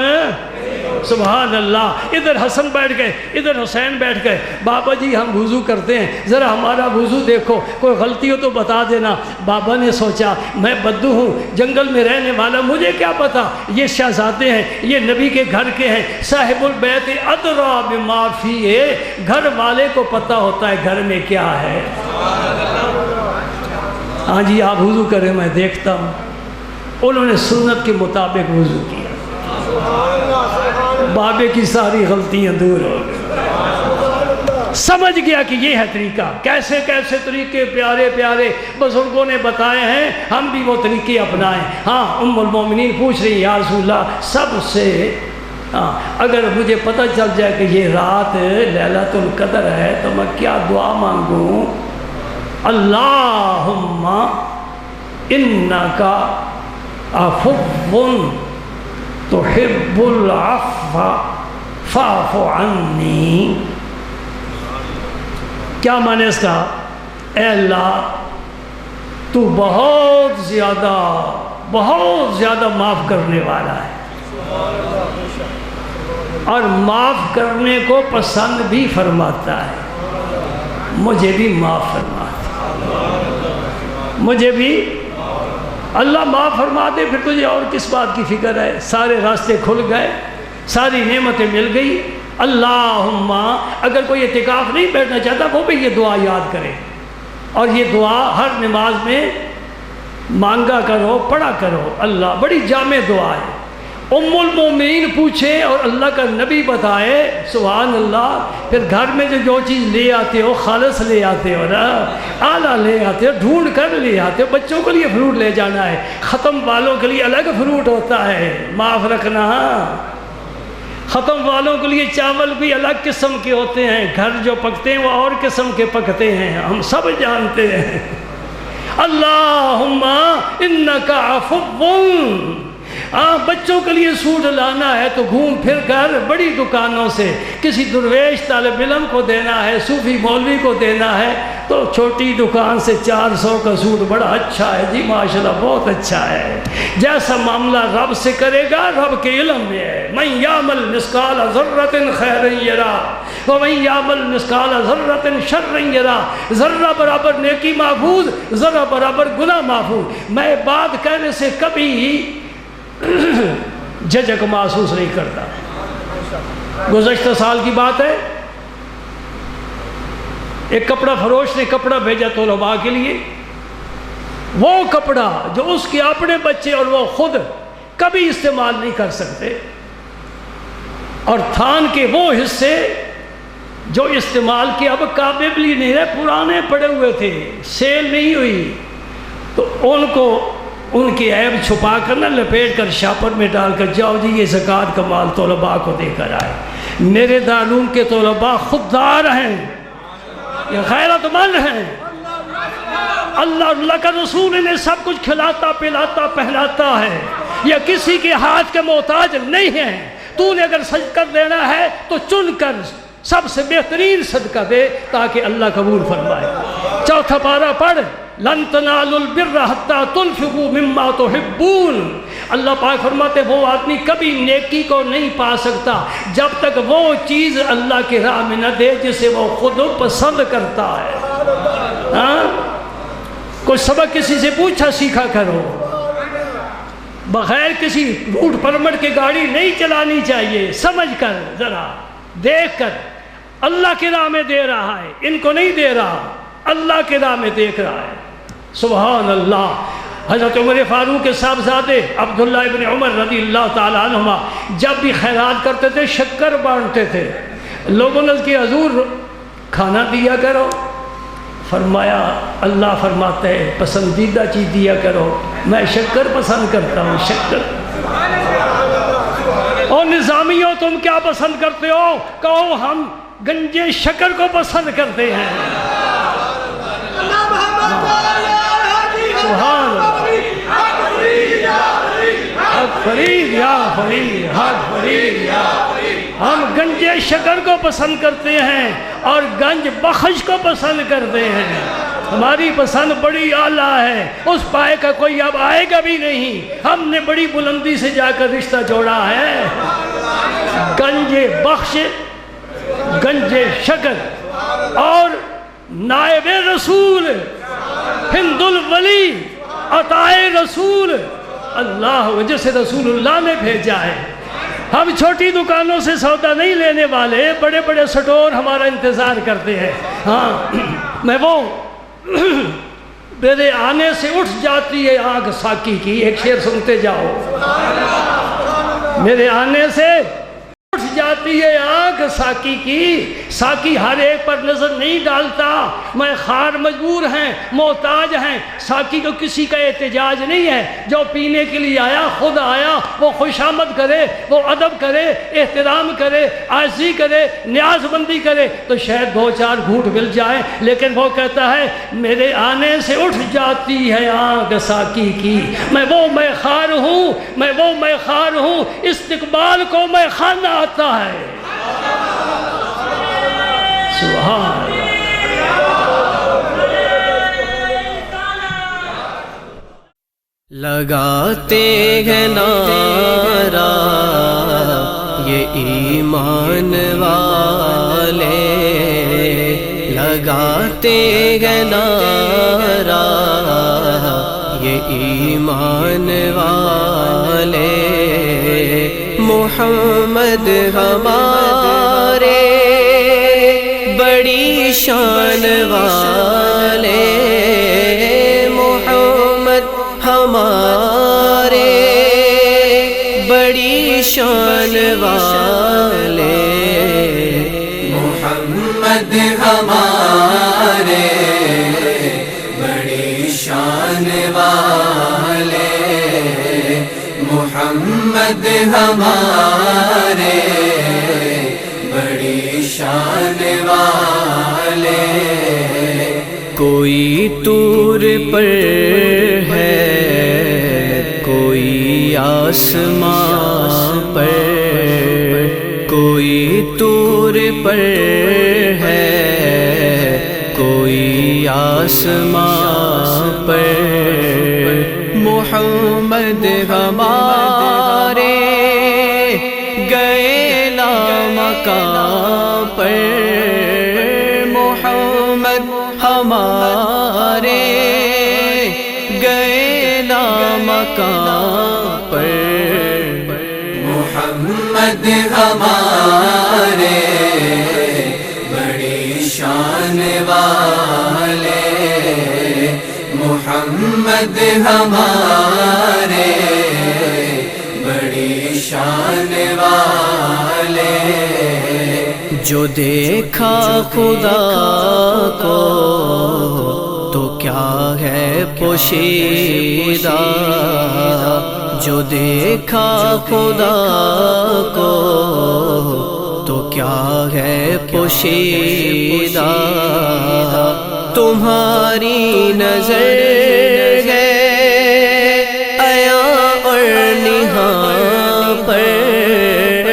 سبحان اللہ. ادھر حسن بیٹھ گئے, ادھر حسین بیٹھ گئے. بابا جی ہم وضو کرتے ہیں, ذرا ہمارا وضو دیکھو, کوئی غلطی ہو تو بتا دینا. بابا نے سوچا میں بدو ہوں, جنگل میں رہنے والا, مجھے کیا پتا, یہ شہزادے ہیں, یہ نبی کے گھر کے ہیں. صاحب البیت ادریٰ بما فیہ, گھر والے کو پتہ ہوتا ہے گھر میں کیا ہے. ہاں جی آپ وضو کریں, میں دیکھتا ہوں. انہوں نے سنت کے مطابق وضو کیا, بابے کی ساری غلطیاں دور ہو گئی. سمجھ گیا کہ یہ ہے طریقہ. کیسے کیسے طریقے پیارے پیارے بزرگوں نے بتائے ہیں, ہم بھی وہ طریقے اپنائیں. ہاں ام المومنین پوچھ رہی یا رسول اللہ سب سے, اگر مجھے پتہ چل جائے کہ یہ رات لیلۃ القدر ہے تو میں کیا دعا مانگوں؟ اللہم انکا عفو تحب العفو فاعف عنی. کیا معنی اس کا؟ اے اللہ تو بہت زیادہ معاف کرنے والا ہے, اور معاف کرنے کو پسند بھی فرماتا ہے. مجھے بھی معاف فرما دے, مجھے بھی اللہ معاف فرما دے, پھر تجھے اور کس بات کی فکر ہے؟ سارے راستے کھل گئے, ساری نعمتیں مل گئی. اللہم, اگر کوئی اعتکاف نہیں بیٹھنا چاہتا وہ بھی یہ دعا یاد کرے, اور یہ دعا ہر نماز میں مانگا کرو, پڑھا کرو. اللہ بڑی جامع دعا ہے. ام المومنین پوچھے اور اللہ کا نبی بتائے, سبحان اللہ. پھر گھر میں جو چیز لے آتے ہو خالص لے آتے ہو نا, اعلیٰ لے آتے ہو, ڈھونڈ کر لے آتے ہو. بچوں کے لیے فروٹ لے جانا ہے, ختم والوں کے لیے الگ فروٹ ہوتا ہے, معاف رکھنا. ختم والوں کے لیے چاول بھی الگ قسم کے ہوتے ہیں, گھر جو پکتے ہیں وہ اور قسم کے پکتے ہیں, ہم سب جانتے ہیں. اللہم انکا عفو. بچوں کے لیے سوٹ لانا ہے تو گھوم پھر کر بڑی دکانوں سے, کسی درویش طالب علم کو دینا ہے, صوفی مولوی کو دینا ہے تو چھوٹی دکان سے 400 کا سوٹ بڑا اچھا ہے جی, ماشاءاللہ بہت اچھا ہے. جیسا معاملہ رب سے کرے گا رب کے علم میں ہے. من یعمل مثقال ذرۃ خیرا یرا ومن یعمل مثقال ذرۃ شرا یرا. ذرہ برابر نیکی محفوظ, ذرہ برابر گناہ محفوظ. میں بات کہنے سے کبھی جھجک محسوس نہیں کرتا. گزشتہ سال کی بات ہے, ایک کپڑا فروش نے کپڑا بھیجا طلباء کے لیے. وہ کپڑا جو اس کے اپنے بچے اور وہ خود کبھی استعمال نہیں کر سکتے, اور تھان کے وہ حصے جو استعمال کے اب قابل ہی نہیں رہے, پرانے پڑے ہوئے تھے, سیل نہیں ہوئی, تو ان کو ان کی عیب چھپا کر نہ لپیٹ کر شاپر میں ڈال کر جاؤ جی یہ زکوٰۃ کا مال طلباء کو دے کر آئے. میرے دارالعلوم کے طلباء خوددار ہیں, یہ غیرت مند ہیں. اللہ کا رسول انہیں سب کچھ کھلاتا پلاتا پہناتا ہے, یہ کسی کے ہاتھ کے محتاج نہیں ہیں. تو نے اگر صدقہ دینا ہے تو چن کر سب سے بہترین صدقہ دے تاکہ اللہ قبول فرمائے. چوتھا پارہ پڑھ, لن تنالوا البر حتى تنفقوا مما تحبون. اللہ پاک فرماتے وہ آدمی کبھی نیکی کو نہیں پا سکتا جب تک وہ چیز اللہ کی راہ میں نہ دے جسے وہ خود پسند کرتا ہے. ہاں کوئی سبق کسی سے پوچھا سیکھا کرو, بغیر کسی روٹ پرمٹ کے گاڑی نہیں چلانی چاہیے. سمجھ کر, ذرا دیکھ کر, اللہ کی راہ میں دے رہا ہے, ان کو نہیں دے رہا, اللہ کی راہ میں دیکھ رہا ہے. سبحان اللہ. حضرت عمر فاروق کے صاحبزادے عبداللہ ابن عمر رضی اللہ تعالیٰ عنہما جب بھی خیرات کرتے تھے شکر بانٹتے تھے. لوگوں نے کہ حضور کھانا دیا کرو. فرمایا اللہ فرماتے ہیں پسندیدہ چیز دیا کرو, میں شکر پسند کرتا ہوں. شکر. اور نظامیوں تم کیا پسند کرتے ہو؟ کہو ہم گنجے شکر کو پسند کرتے ہیں. سبحان حق فرید یا فرید, حق فرید یا فرید. ہم گنجے شکر کو پسند کرتے ہیں اور گنج بخش کو پسند کرتے ہیں. ہماری پسند بڑی اعلیٰ ہے, اس پائے کا کوئی اب آئے گا بھی نہیں. ہم نے بڑی بلندی سے جا کر رشتہ جوڑا ہے. گنج بخش، گنج شکر اور نائب رسول، ہند الولی، عطائے رسول، اللہ جسے رسول اللہ نے بھیجا ہے۔ ہم چھوٹی دکانوں سے سودا نہیں لینے والے، بڑے بڑے سٹور ہمارا انتظار کرتے ہیں۔ ہاں میں وہ میرے آنے سے اٹھ جاتی ہے آنکھ ساکی کی، ایک شعر سنتے جاؤ۔ میرے آنے سے اٹھ جاتی ہے آنکھ ساکی کی، ساکی ہر ایک پر نظر نہیں ڈالتا، میں خار مجبور ہیں، محتاج ہیں، ساکی کو کسی کا احتجاج نہیں ہے، جو پینے کے لیے آیا خود آیا، وہ خوش آمد کرے، وہ ادب کرے، احترام کرے، عاجزی کرے، نیاز بندی کرے تو شاید دو چار گھونٹ مل جائے، لیکن وہ کہتا ہے میرے آنے سے اٹھ جاتی ہے آنکھ ساکی کی، میں وہ میں خار ہوں، میں وہ میں خار ہوں، استقبال کو میں خانہ آتا ہے۔ سبحان لگاتے ہیں نعرہ یہ ایمان والے، لگاتے ہیں نعرہ یہ ایمان والے، محمد ہمارے بڑی شان والے، محمد ہمارے بڑی شان والے، محمد ہمارے بڑی شان والے، محمد ہمارے بڑی شان والے، کوئی طور پر ہے، کوئی آسمان پر، کوئی طور پر ہے، کوئی آسمان پر، محمد ہمارے گئے لامکان پر، محمد ہمارے گئے لامکان پر، محمد ہمارے بڑی شان والے، محمد ہمارے بڑی شان والے، جو دیکھا خدا کو تو کیا ہے پوشیدہ، جو دیکھا خدا کو تو کیا ہے پوشیدہ، تمہاری نظر ہے عیاں اور نہاں پر،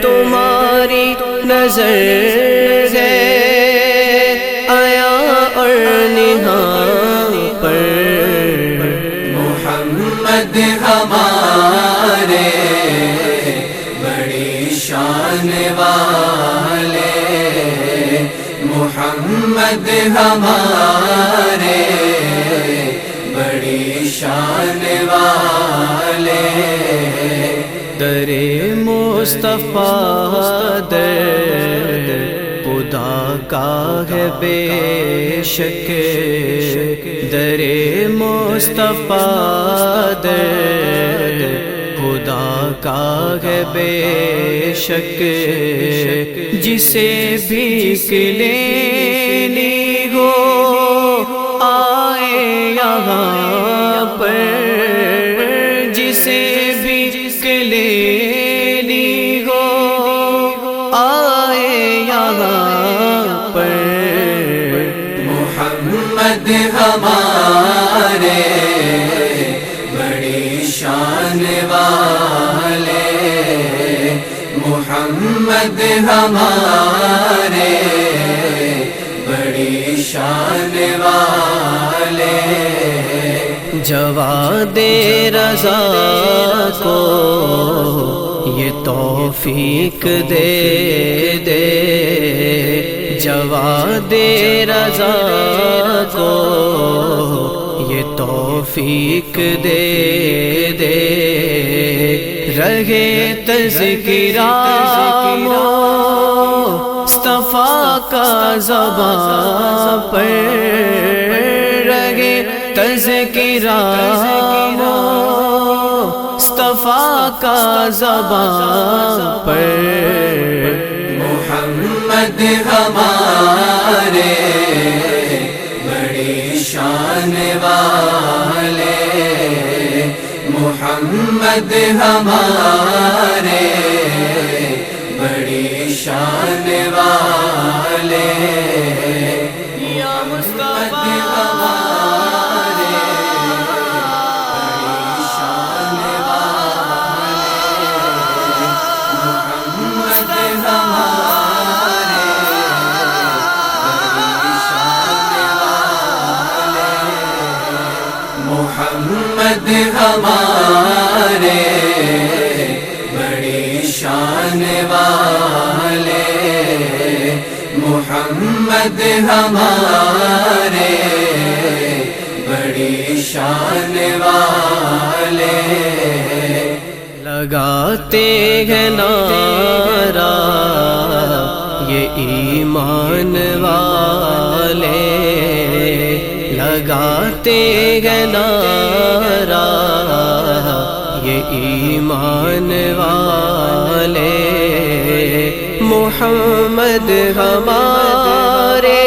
تمہاری نظر ہے عیاں اور نہاں پر، محمد ہمارے بڑی شان والے، محمد ہمارے بڑی شان والے، در مصطفیٰ در خدا کا ہے بے شک، در مصطفیٰ در خدا کا ہے بے شک، جسے بھیک لینی ہو آئے یہاں پر، جسے بھیک لینی ہو آئے یہاں پر، محمد ہمارے بڑی شان والے، محمد ہمارے بڑی شان والے، جواد رضا کو یہ توفیق دے دے جواد رضا کو، یہ توفیق دے دے رہے تذکرہ مصطفیٰ کا زبان پر، رہے تذکرہ مصطفیٰ کا زبان پر۔ محمد ہمارے بڑی شان والے، محمد ہمارے بڑی شان والے، یا مصطفیٰ ہمارے بڑی شان والے، محمد ہمارے بڑی شان والے، محمد ہمارے بڑی شان والے، محمد ہمارے بڑی شان والے، لگاتے ہیں نعرہ یہ ایمان والے، لگاتے ہیں نعرہ یہ ایمان والے، محمد ہمارے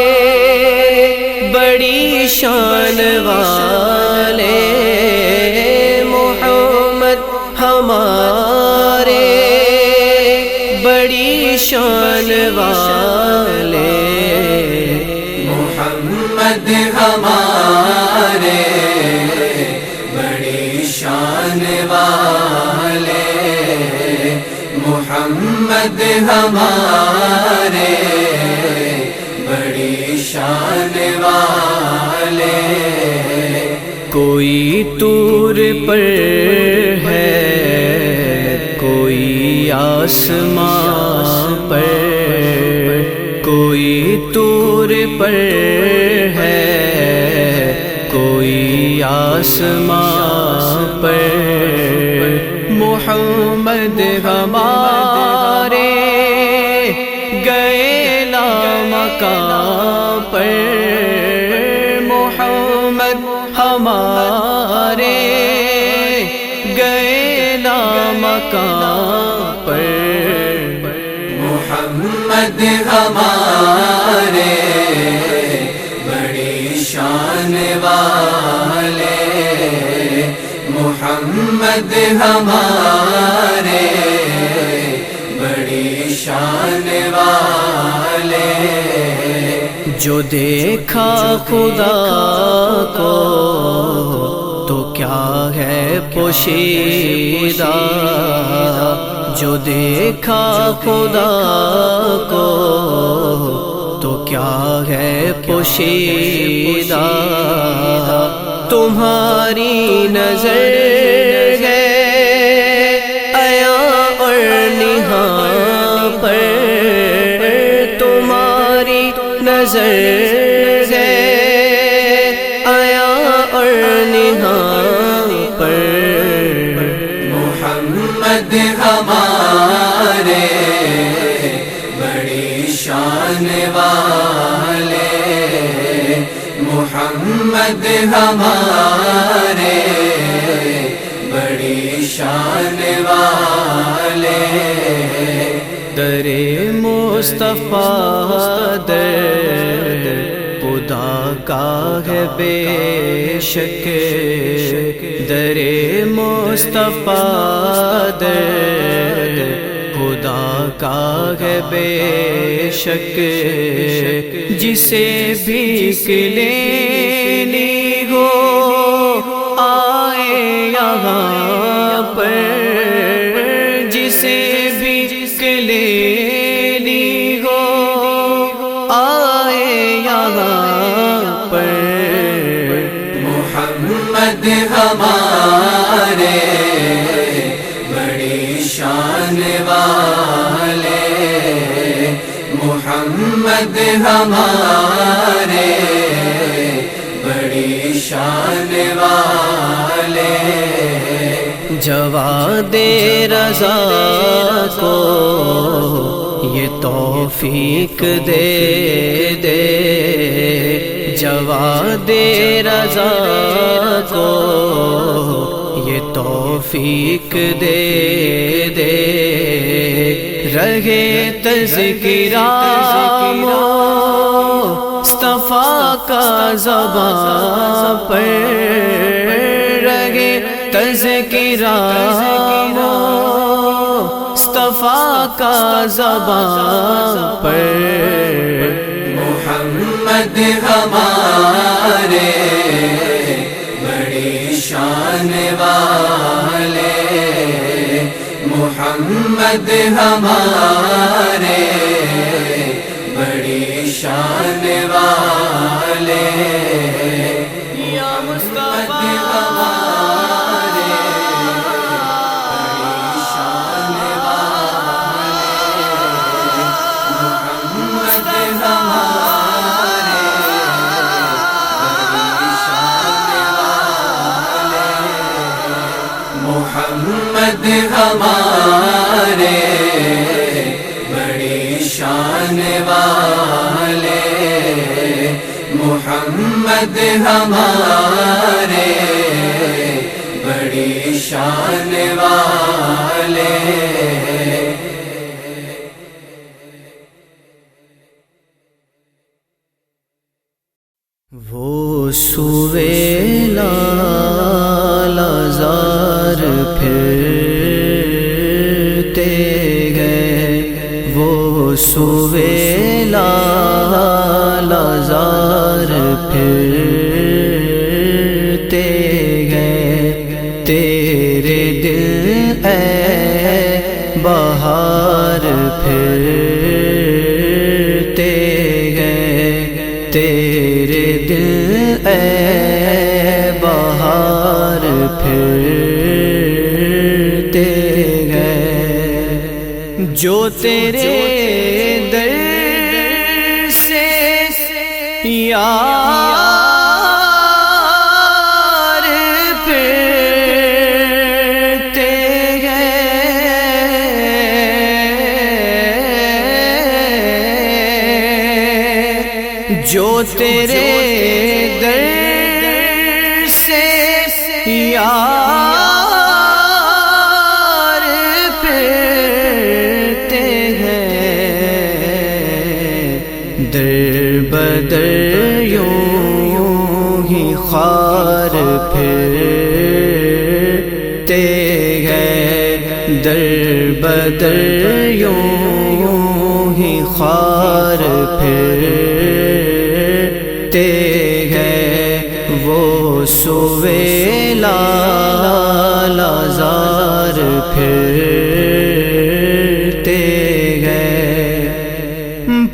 بڑی شان والے، محمد ہمارے بڑی شان والے، محمد ہمارے بڑی شان والے، محمد ہمارے بڑی شان والے، کوئی طور پر ہے کوئی آسمان پر، کوئی طور پر ہے کوئی آسمان پر، محمد ہمارے گئے لامکان پر، محمد ہمارے گئے لامکان پر، محمد ہمارے بڑی شان والے، محمد ہمارے بڑی شان والے، جو دیکھا خدا کو تو کیا ہے پوشیدہ، جو دیکھا خدا کو تو کیا ہے پوشیدہ، تمہاری نظر ہے عیاں اور نہاں پر، تمہاری نظر ہے عیاں اور نہاں پر، محمد ہمارے بڑی شان والے، محمد ہمارے بڑی شان والے، در مصطفیٰ در خدا کا ہے بے شک، در مصطفیٰ در خدا کا ہے بے شک، جسے بھیک لینی ہو آئے یہاں پر، جسے بھیک لینی ہو آئے یہاں پر، محمد ہمارے بڑی شان محمد ہمارے بڑی شان والے، جواد رضا کو یہ توفیق دے دے، جواد رضا کو یہ توفیق دے دے، رہے تذکرہ مصطفیٰ کا زبان پر، رہے تذکرہ مصطفیٰ کا زبان پر، محمد ہمارے بڑی شان والے، محمد ہمارے بڑی شان والے، یا مصطفیٰ محمد ہمارے بڑی شان والے، محمد ہمارے بڑی شان والے، وہ سویلا لازار پھرتے گئے، وہ سویلا لازار پھرتے گئے، تیرے دل اے بہار پھرتے گئے، تیرے دل اے بہار پھرتے گئے، جو تیرے در سے یار پھرتے گئے، جو تیرے در سے یار پھرتے ہیں، در بدر یوں ہی خار پھرتے ہیں، در بدر یوں ہی خار پھرتے ہیں، وہ سویلا لازار پھرتے گئے،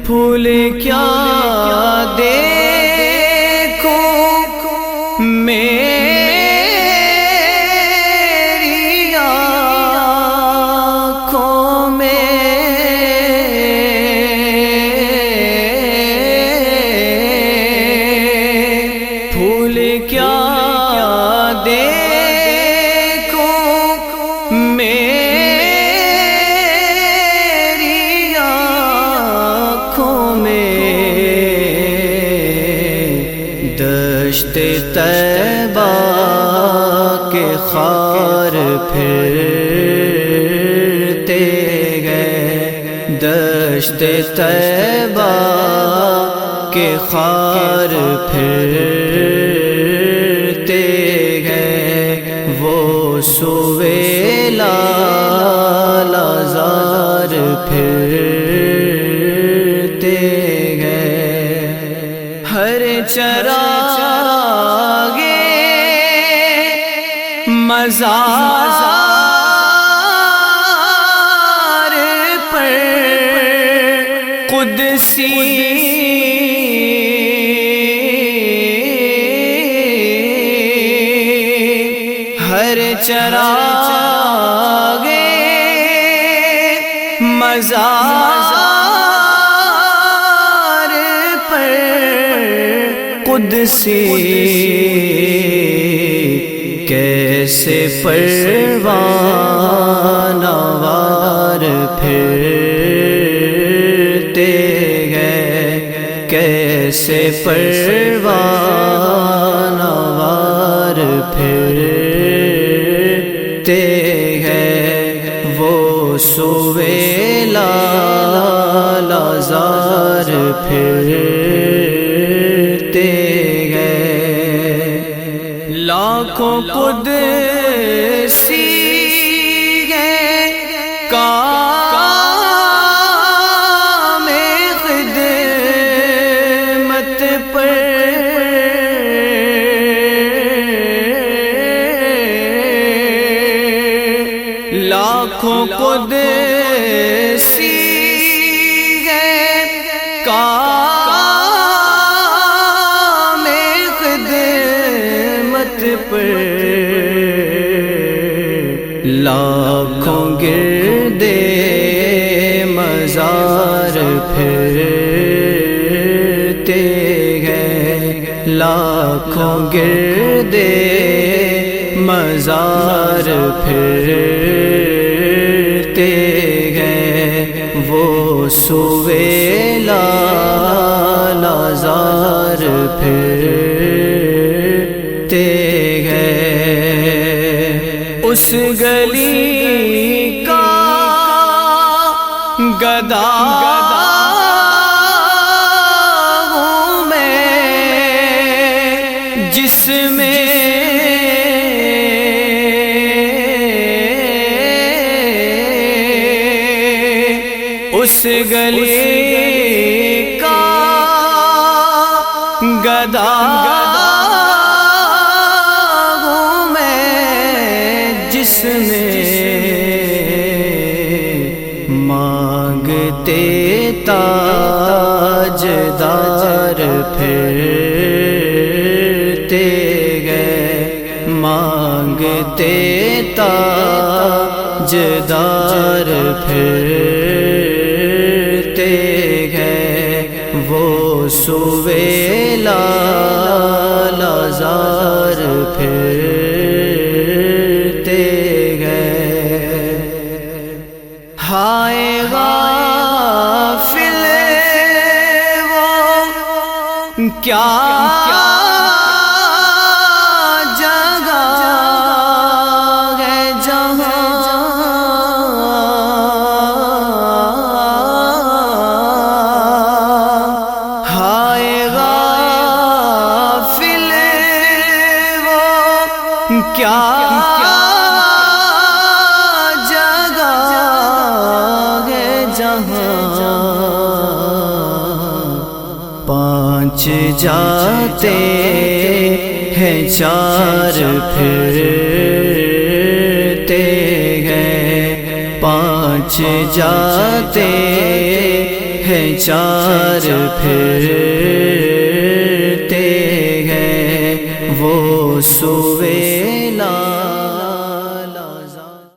پھول کیا دیکھوں میری آنکھوں میں، پھول کیا دیکھوں میری آنکھوں میں، دشت طیبہ کے خار پھرتے گئے، دشت طیبہ کے خار پھرتے گئے، وہ سویلا لازار پھرتے گئے، ہر چراغ مزار پر قدسی ہر چراغ مزار قدسی کیسے پروانہ وار پھرتے گئے، کیسے پروانہ وار پھرتے گئے، وہ سویلا لازار پھرتے گئے، لاکھوں قدسی گئے کام خدمت پر، لاکھوں قدسی گئے کام خدمت پر، لاکھوں گردے مزار پھرتے گئے، لاکھوں گردے مزار پھرتے گئے، وہ سویلا لازار پھرتے گئے، اس گلی کا گدا ہوں میں، جس میں اس گلی کا گدا ہوں میں، جس میں مانگتے تاجدار پھرتے گئے، مانگتے تاجدار پھرتے گئے، وہ سویلا لازار پھرتے گئے، ہائے غافل وہ کیا جگہ ہے جہاں کیا جگہ ہے جہاں پانچ جاتے ہیں چار پھرتے گئے، پانچ جاتے ہیں چار پھرتے گئے، وہ سوے